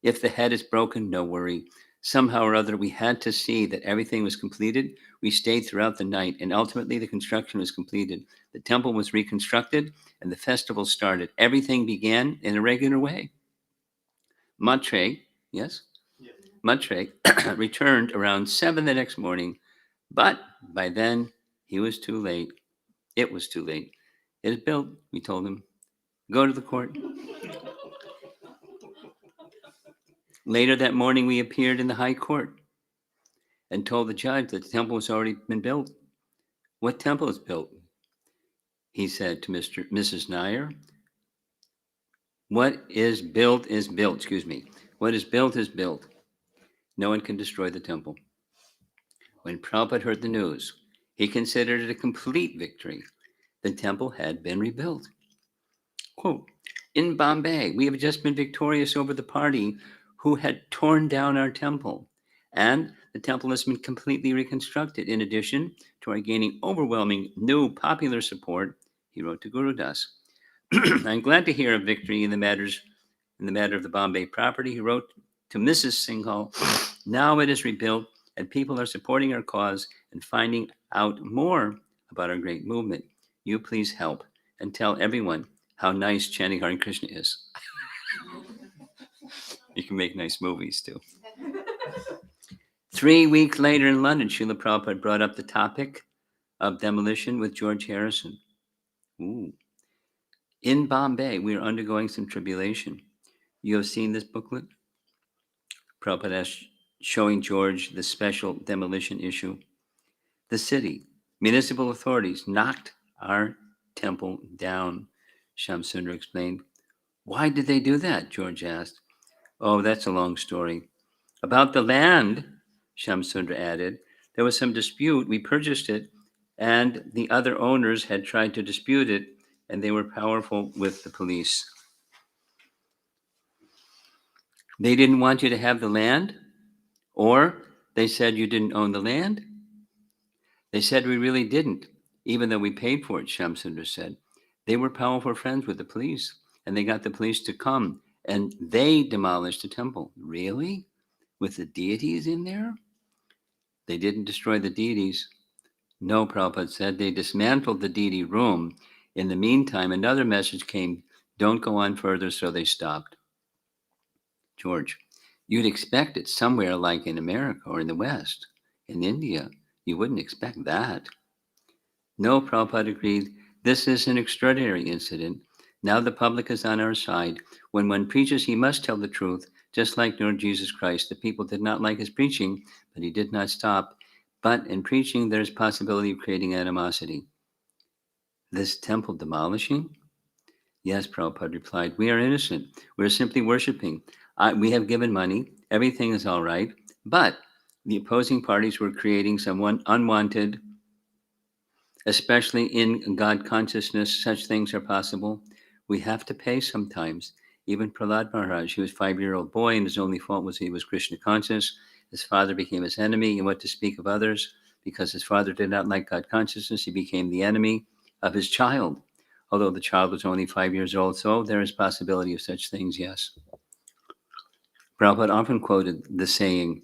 If the head is broken, no worry. Somehow or other, we had to see that everything was completed. We stayed throughout the night, and ultimately the construction was completed. The temple was reconstructed, and the festival started. Everything began in a regular way. Matre, yes? Yes. Matre returned around 7 the next morning, but by then he was too late. It was too late. It is built, we told him. Go to the court. Later that morning, we appeared in the high court and told the judge that the temple has already been built. What temple is built? He said to Mrs. Nair. What is built is built, excuse me. What is built is built. No one can destroy the temple. When Prabhupada heard the news, he considered it a complete victory. The temple had been rebuilt. Quote, in Bombay, we have just been victorious over the party who had torn down our temple, and the temple has been completely reconstructed. In addition to our gaining overwhelming new popular support, he wrote to Guru Das. I'm glad to hear of victory in the matter of the Bombay property. He wrote to Mrs. Singhal, now it is rebuilt, and people are supporting our cause and finding out more about our great movement. You please help and tell everyone how nice chanting Hare Krishna is. You can make nice movies too. 3 weeks later in London, Srila Prabhupada brought up the topic of demolition with George Harrison. Ooh. In Bombay, we are undergoing some tribulation. You have seen this booklet? Prabhupada showing George the special demolition issue. The city, municipal authorities knocked our temple down, Shamsundar explained. Why did they do that? George asked. Oh, that's a long story. About the land, Shamsundra added, there was some dispute. We purchased it, and the other owners had tried to dispute it, and they were powerful with the police. They didn't want you to have the land, or they said you didn't own the land. They said we really didn't, even though we paid for it, Shamsundar said. They were powerful friends with the police, and they got the police to come, and they demolished the temple. Really? With the deities in there? They didn't destroy the deities. No, Prabhupada said. They dismantled the deity room. In the meantime, another message came, don't go on further, so they stopped. George, you'd expect it somewhere like in America or in the West. In India, you wouldn't expect that. No, Prabhupada agreed. This is an extraordinary incident. Now the public is on our side. When one preaches, he must tell the truth, just like Lord Jesus Christ. The people did not like his preaching, but he did not stop. But in preaching, there's possibility of creating animosity. This temple demolishing? Yes, Prabhupada replied. We are innocent. We're simply worshiping. We have given money. Everything is all right. But the opposing parties were creating some unwanted, especially in God consciousness, such things are possible. We have to pay sometimes. Even Prahlad Maharaj, he was a 5-year-old boy, and his only fault was he was Krishna conscious. His father became his enemy, and what to speak of others? Because his father did not like God consciousness, he became the enemy of his child. Although the child was only 5 years old, so there is possibility of such things, yes. Prabhupada often quoted the saying,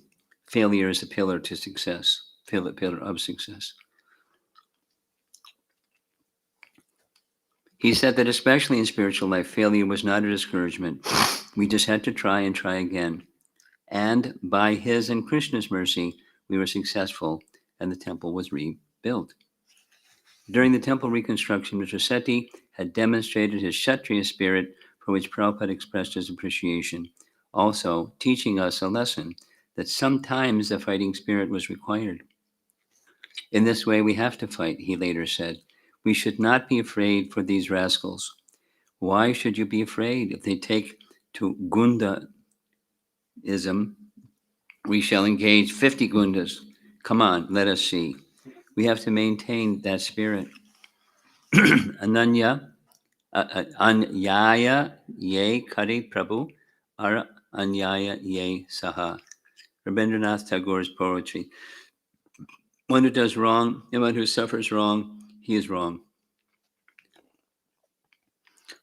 failure is a pillar to success, pillar of success. He said that especially in spiritual life, failure was not a discouragement. We just had to try and try again. And by his and Krishna's mercy, we were successful, and the temple was rebuilt. During the temple reconstruction, Mr. Seti had demonstrated his Kshatriya spirit, for which Prabhupada expressed his appreciation, also teaching us a lesson that sometimes the fighting spirit was required. In this way, we have to fight, he later said. We should not be afraid for these rascals. Why should you be afraid? If they take to Gundaism, we shall engage 50 Gundas. Come on, let us see. We have to maintain that spirit. Anyaya ye kari Prabhu, ara anyaya ye saha. Rabindranath Tagore's poetry. One who does wrong and one who suffers wrong, he is wrong.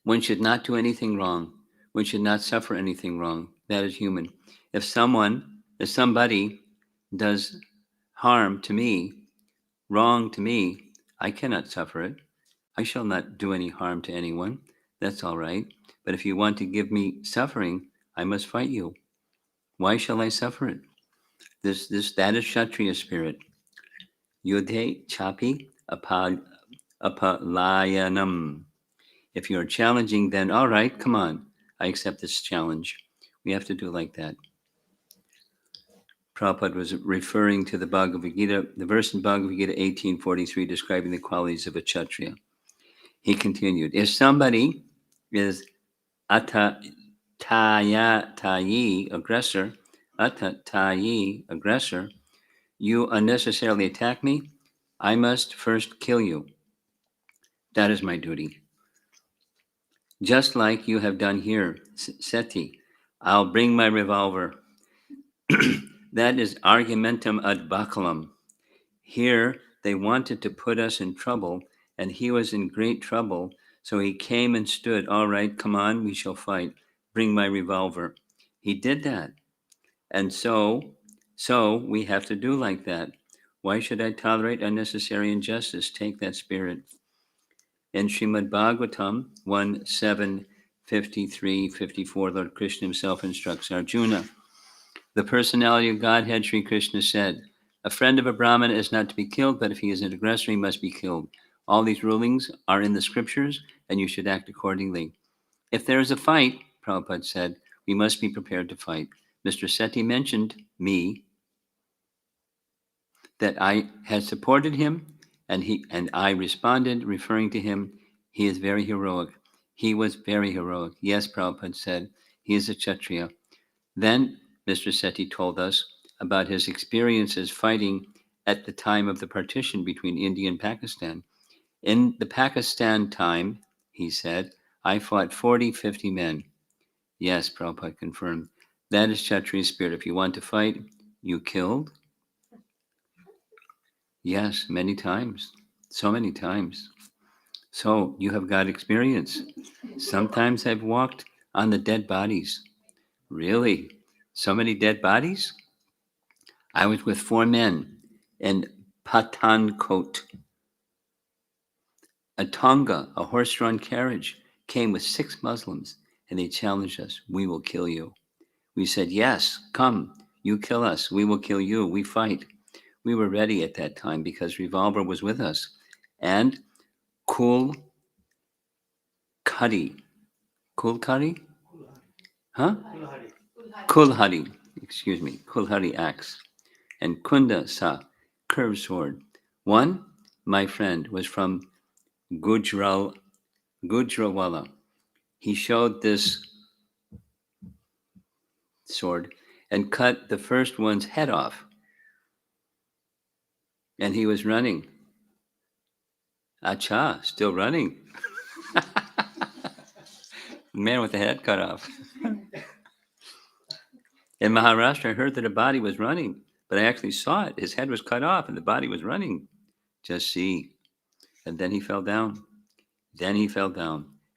One should not do anything wrong. One should not suffer anything wrong. That is human. If somebody does harm to me, wrong to me, I cannot suffer it. I shall not do any harm to anyone. That's all right. But if you want to give me suffering, I must fight you. Why shall I suffer it? That is Kshatriya spirit. Yudhe chapi apalayanam. If you're challenging, then all right, come on. I accept this challenge. We have to do like that. Prabhupada was referring to the Bhagavad Gita, the verse in Bhagavad Gita 18:43, describing the qualities of a Kshatriya. He continued, if somebody is atatayi, aggressor, you unnecessarily attack me, I must first kill you. That is my duty. Just like you have done here, Seti. I'll bring my revolver. That is argumentum ad baculum. Here, they wanted to put us in trouble, and he was in great trouble, so he came and stood. All right, come on, we shall fight. Bring my revolver. He did that. And so we have to do like that. Why should I tolerate unnecessary injustice? Take that spirit. In Srimad Bhagavatam 1:7-53-54, Lord Krishna himself instructs Arjuna. The personality of Godhead, Sri Krishna said, a friend of a Brahmana is not to be killed, but if he is an aggressor, he must be killed. All these rulings are in the scriptures, and you should act accordingly. If there is a fight, Prabhupada said, we must be prepared to fight. Mr. Seti mentioned me, that I had supported him, and I responded, referring to him. He is very heroic. He was very heroic. Yes, Prabhupada said, he is a Kshatriya. Then Mr. Sethi told us about his experiences fighting at the time of the partition between India and Pakistan. In the Pakistan time, he said, I fought 40, 50 men. Yes, Prabhupada confirmed. That is Kshatriya spirit. If you want to fight, you killed. Yes, many times. So many times. So you have got experience. Sometimes I've walked on the dead bodies. Really? So many dead bodies? I was with 4 men in Pathankot. A Tonga, a horse-drawn carriage, came with 6 Muslims, and they challenged us. We will kill you. We said, yes, come. You kill us. We will kill you. We fight. We were ready at that time because revolver was with us. And Kul Kadi. Kul Kadi? Huh? Kulahari. Kulhari. Excuse me. Kulhari axe. And Kunda Sa, curved sword. One, my friend, was from Gujrawala. He showed this sword and cut the first one's head off. And he was running. Acha, still running. Man with the head cut off. In Maharashtra, I heard that a body was running, but I actually saw it. His head was cut off and the body was running. Just see. And then he fell down.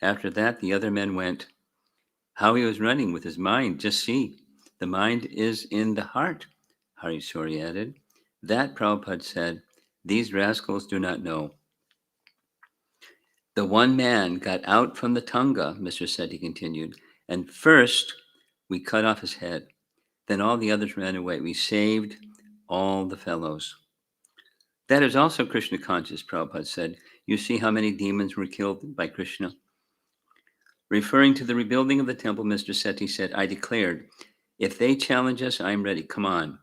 After that, the other men went. How he was running with his mind, just see. The mind is in the heart, Harisori added. That, Prabhupada said, these rascals do not know. The one man got out from the Tonga, Mr. Sethi continued, and first we cut off his head. Then all the others ran away. We saved all the fellows. That is also Krishna conscious, Prabhupada said. You see how many demons were killed by Krishna? Referring to the rebuilding of the temple, Mr. Sethi said, I declared, if they challenge us, I am ready. Come on.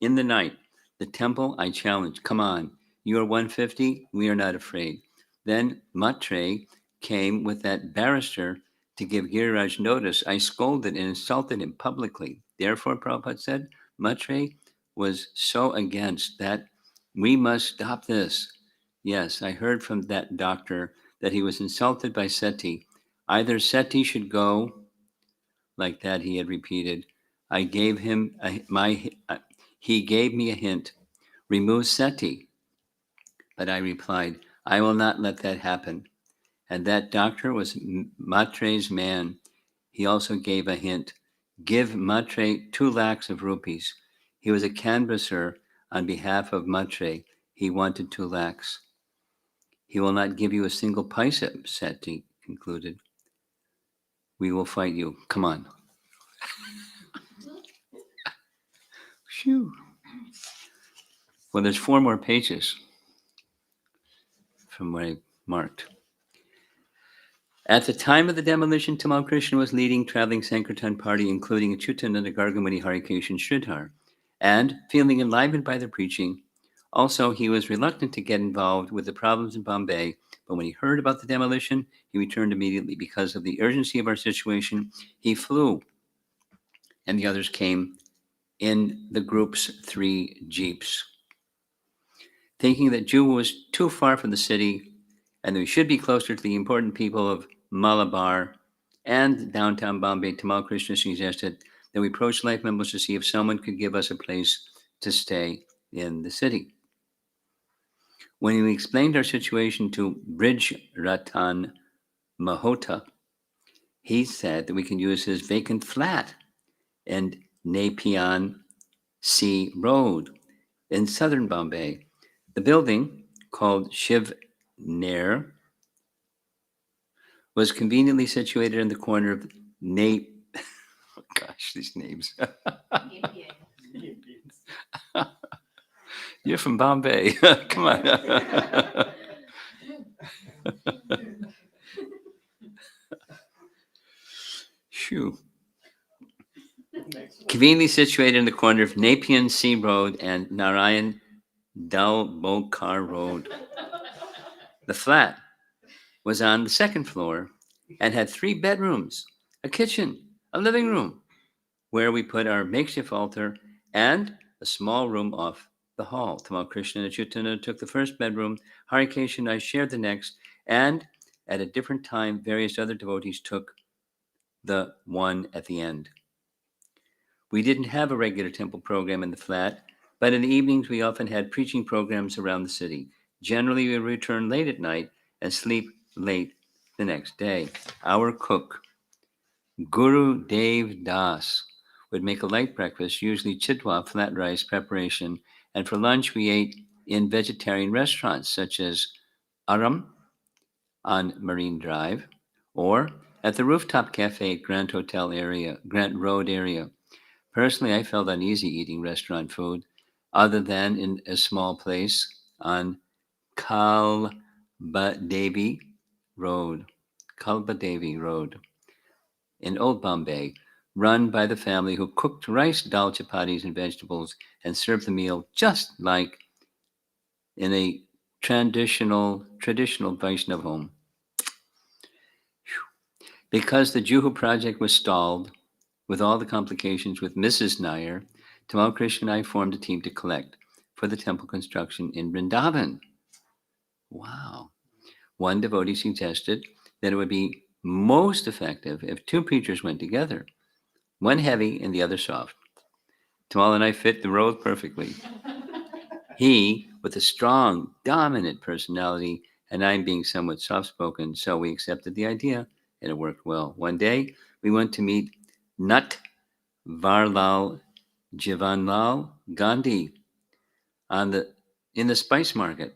In the night, the temple, I challenged. Come on. You are 150. We are not afraid. Then Matre came with that barrister to give Giriraj notice. I scolded and insulted him publicly. Therefore, Prabhupada said, Matre was so against that we must stop this. Yes, I heard from that doctor that he was insulted by Seti. Either Seti should go, like that he had repeated. I gave him he gave me a hint. Remove Seti. But I replied, I will not let that happen. And that doctor was Matre's man. He also gave a hint. Give Matre 2 lakhs of rupees. He was a canvasser on behalf of Matre. He wanted 2 lakhs. He will not give you a single paisa, Seti concluded. We will fight you. Come on. Phew. Well, there's 4 more pages from what I marked. At the time of the demolition, Tamal Krishna was leading traveling Sankirtan party, including Achyutananda Gargamuni Harikeshan Sridhar, and feeling enlivened by the preaching. Also, he was reluctant to get involved with the problems in Bombay, but when he heard about the demolition, he returned immediately. Because of the urgency of our situation, he flew, and the others came in the group's 3 jeeps. Thinking that Juhu was too far from the city and that we should be closer to the important people of Malabar and downtown Bombay, Tamal Krishna suggested that we approach life members to see if someone could give us a place to stay in the city. When we explained our situation to Bridge Ratan Mahota, he said that we can use his vacant flat in Nepean Sea Road in southern Bombay. The building, called Shiv Nair, was conveniently situated in the corner of oh gosh, these names. You're from Bombay. Come on. Shoo. Conveniently situated in the corner of Nepean Sea Road and Narayan Dalbokar Road. The flat was on the 2nd floor and had 3 bedrooms, a kitchen, a living room, where we put our makeshift altar, and a small room off the hall. Tamal Krishna and Chaitanya took the first bedroom, Harikesh and I shared the next, and at a different time, various other devotees took the one at the end. We didn't have a regular temple program in the flat, but in the evenings we often had preaching programs around the city. Generally, we would return late at night and sleep late the next day. Our cook, Guru Dev Das, would make a light breakfast, usually chitwa, flat rice preparation, and for lunch we ate in vegetarian restaurants such as Aram on Marine Drive or at the rooftop cafe at Grant Road area. Personally, I felt uneasy eating restaurant food other than in a small place on Kalbadevi Road. Kalbadevi Road in Old Bombay, run by the family who cooked rice, dal, chapatis, and vegetables and served the meal just like in a traditional Vaishnav home. Because the Juhu project was stalled with all the complications with Mrs. Nair, Tamal Krishna and I formed a team to collect for the temple construction in Vrindavan. Wow. One devotee suggested that it would be most effective if 2 preachers went together, one heavy and the other soft. Tamal and I fit the role perfectly. He with a strong, dominant personality, and I being somewhat soft spoken, so we accepted the idea and it worked well. One day, we went to meet Nat Varlal Jivanlal Gandhi in the spice market.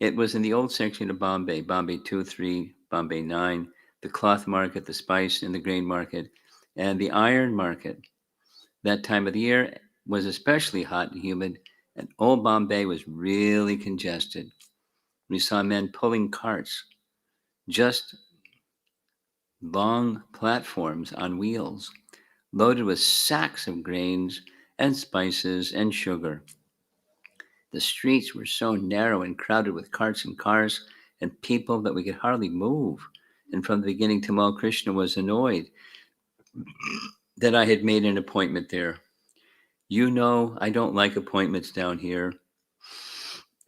It was in the old section of Bombay, Bombay 2, 3, Bombay 9, the cloth market, the spice and the grain market, and the iron market. That time of the year was especially hot and humid, and old Bombay was really congested. We saw men pulling carts, just long platforms on wheels, loaded with sacks of grains and spices and sugar. The streets were so narrow and crowded with carts and cars and people that we could hardly move. And from the beginning, Tamal Krishna was annoyed that I had made an appointment there. You know, I don't like appointments down here,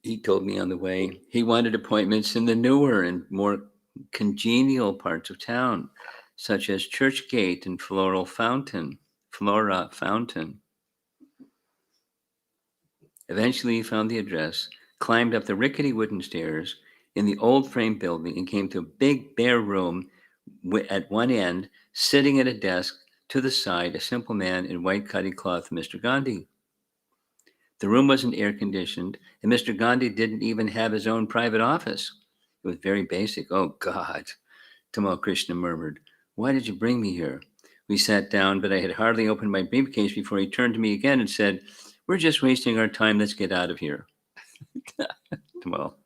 he told me on the way. He wanted appointments in the newer and more congenial parts of town, such as Churchgate and Flora Fountain. Eventually, he found the address, climbed up the rickety wooden stairs in the old frame building, and came to a big bare room at one end, sitting at a desk to the side, a simple man in white cutting cloth, Mr. Gandhi. The room wasn't air conditioned, and Mr. Gandhi didn't even have his own private office. It was very basic. Oh, God, Tamal Krishna murmured. Why did you bring me here? We sat down, but I had hardly opened my briefcase before he turned to me again and said, We're just wasting our time. Let's get out of here. Well,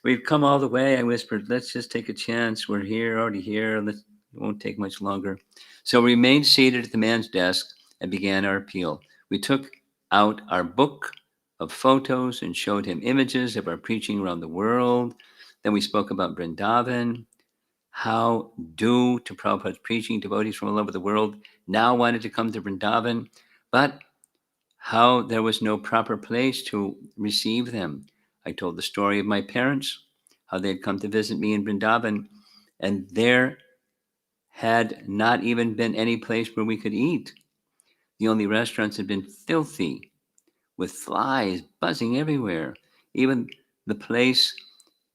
we've come all the way, I whispered. Let's just take a chance. We're here, already here. It won't take much longer. So we remained seated at the man's desk and began our appeal. We took out our book of photos and showed him images of our preaching around the world. Then we spoke about Vrindavan, how, due to Prabhupada's preaching, devotees from all over the world now wanted to come to Vrindavan, but how there was no proper place to receive them. I told the story of my parents, how they had come to visit me in Vrindavan, and there had not even been any place where we could eat. The only restaurants had been filthy, with flies buzzing everywhere, even the place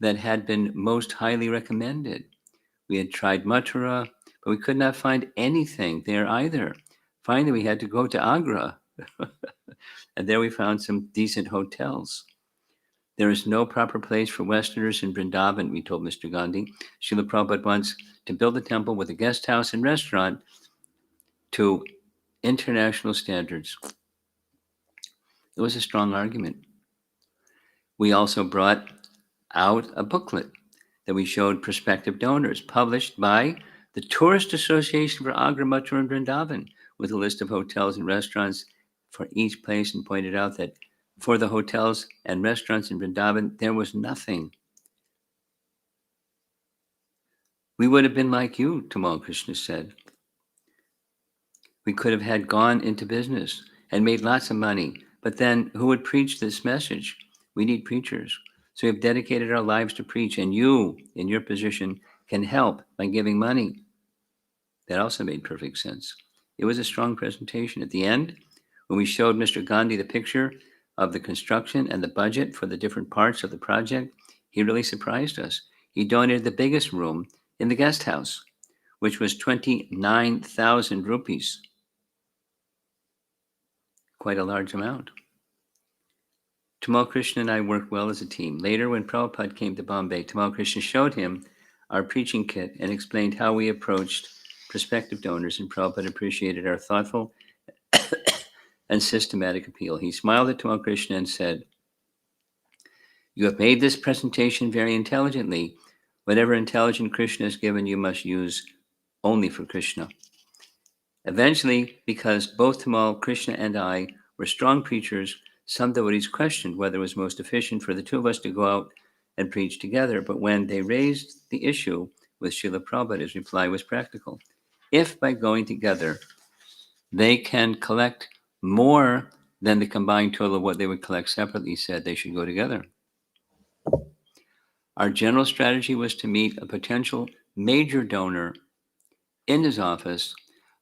that had been most highly recommended. We had tried Mathura, but we could not find anything there either. Finally, we had to go to Agra, and there we found some decent hotels. There is no proper place for Westerners in Vrindavan, we told Mr. Gandhi. Srila Prabhupada wants to build a temple with a guest house and restaurant to international standards. It was a strong argument. We also brought out a booklet that we showed prospective donors, published by the Tourist Association for Agra, Mathura, and Vrindavan, with a list of hotels and restaurants for each place, and pointed out that for the hotels and restaurants in Vrindavan, there was nothing. We would have been like you, Tamal Krishna said. We could have had gone into business and made lots of money, but then who would preach this message? We need preachers. So we have dedicated our lives to preach, and you, in your position, can help by giving money. That also made perfect sense. It was a strong presentation. At the end, when we showed Mr. Gandhi the picture of the construction and the budget for the different parts of the project, he really surprised us. He donated the biggest room in the guest house, which was 29,000 rupees. Quite a large amount. Tamal Krishna and I worked well as a team. Later, when Prabhupada came to Bombay, Tamal Krishna showed him our preaching kit and explained how we approached prospective donors, and Prabhupada appreciated our thoughtful and systematic appeal. He smiled at Tamal Krishna and said, "You have made this presentation very intelligently. Whatever intelligent Krishna has given, you must use only for Krishna." Eventually, because both Tamal Krishna and I were strong preachers, some devotees questioned whether it was most efficient for the two of us to go out and preach together. But when they raised the issue with Srila Prabhupada, his reply was practical. If by going together, they can collect more than the combined total of what they would collect separately, he said they should go together. Our general strategy was to meet a potential major donor in his office,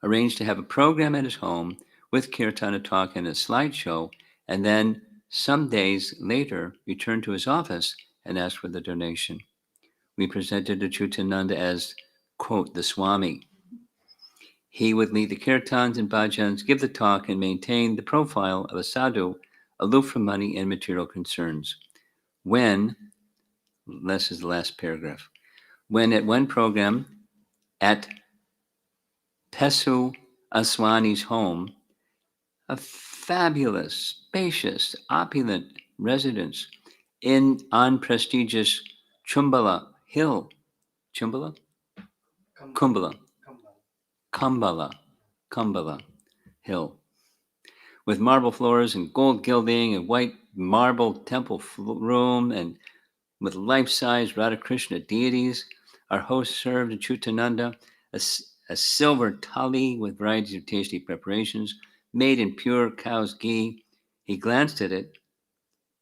arrange to have a program at his home with Kirtan, a talk, and a slideshow, and then some days later return to his office and ask for the donation. We presented to Chutananda as, quote, the Swami. He would lead the kirtans and bhajans, give the talk, and maintain the profile of a sadhu, aloof from money and material concerns. This is the last paragraph, when at one program at Pesu Aswani's home, a fabulous, spacious, opulent residence on prestigious Chumbala Hill. Chumbala? Kumbala. Kumbala Hill. With marble floors and gold gilding and white marble temple room and with life-size Radhakrishna deities, our host served Chutananda a silver thali with varieties of tasty preparations made in pure cow's ghee. He glanced at it,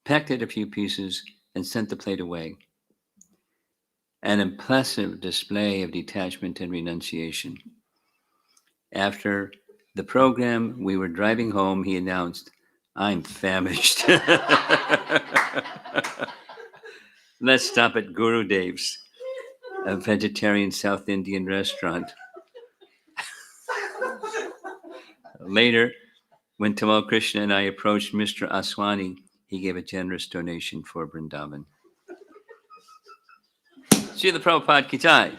pecked at a few pieces, and sent the plate away. An impressive display of detachment and renunciation. After the program, we were driving home. He announced, "I'm famished." Let's stop at Guru Dev's, a vegetarian South Indian restaurant. Later, when Tamal Krishna and I approached Mr. Aswani, he gave a generous donation for Vrindavan. Srila Prabhupada Ki Jai.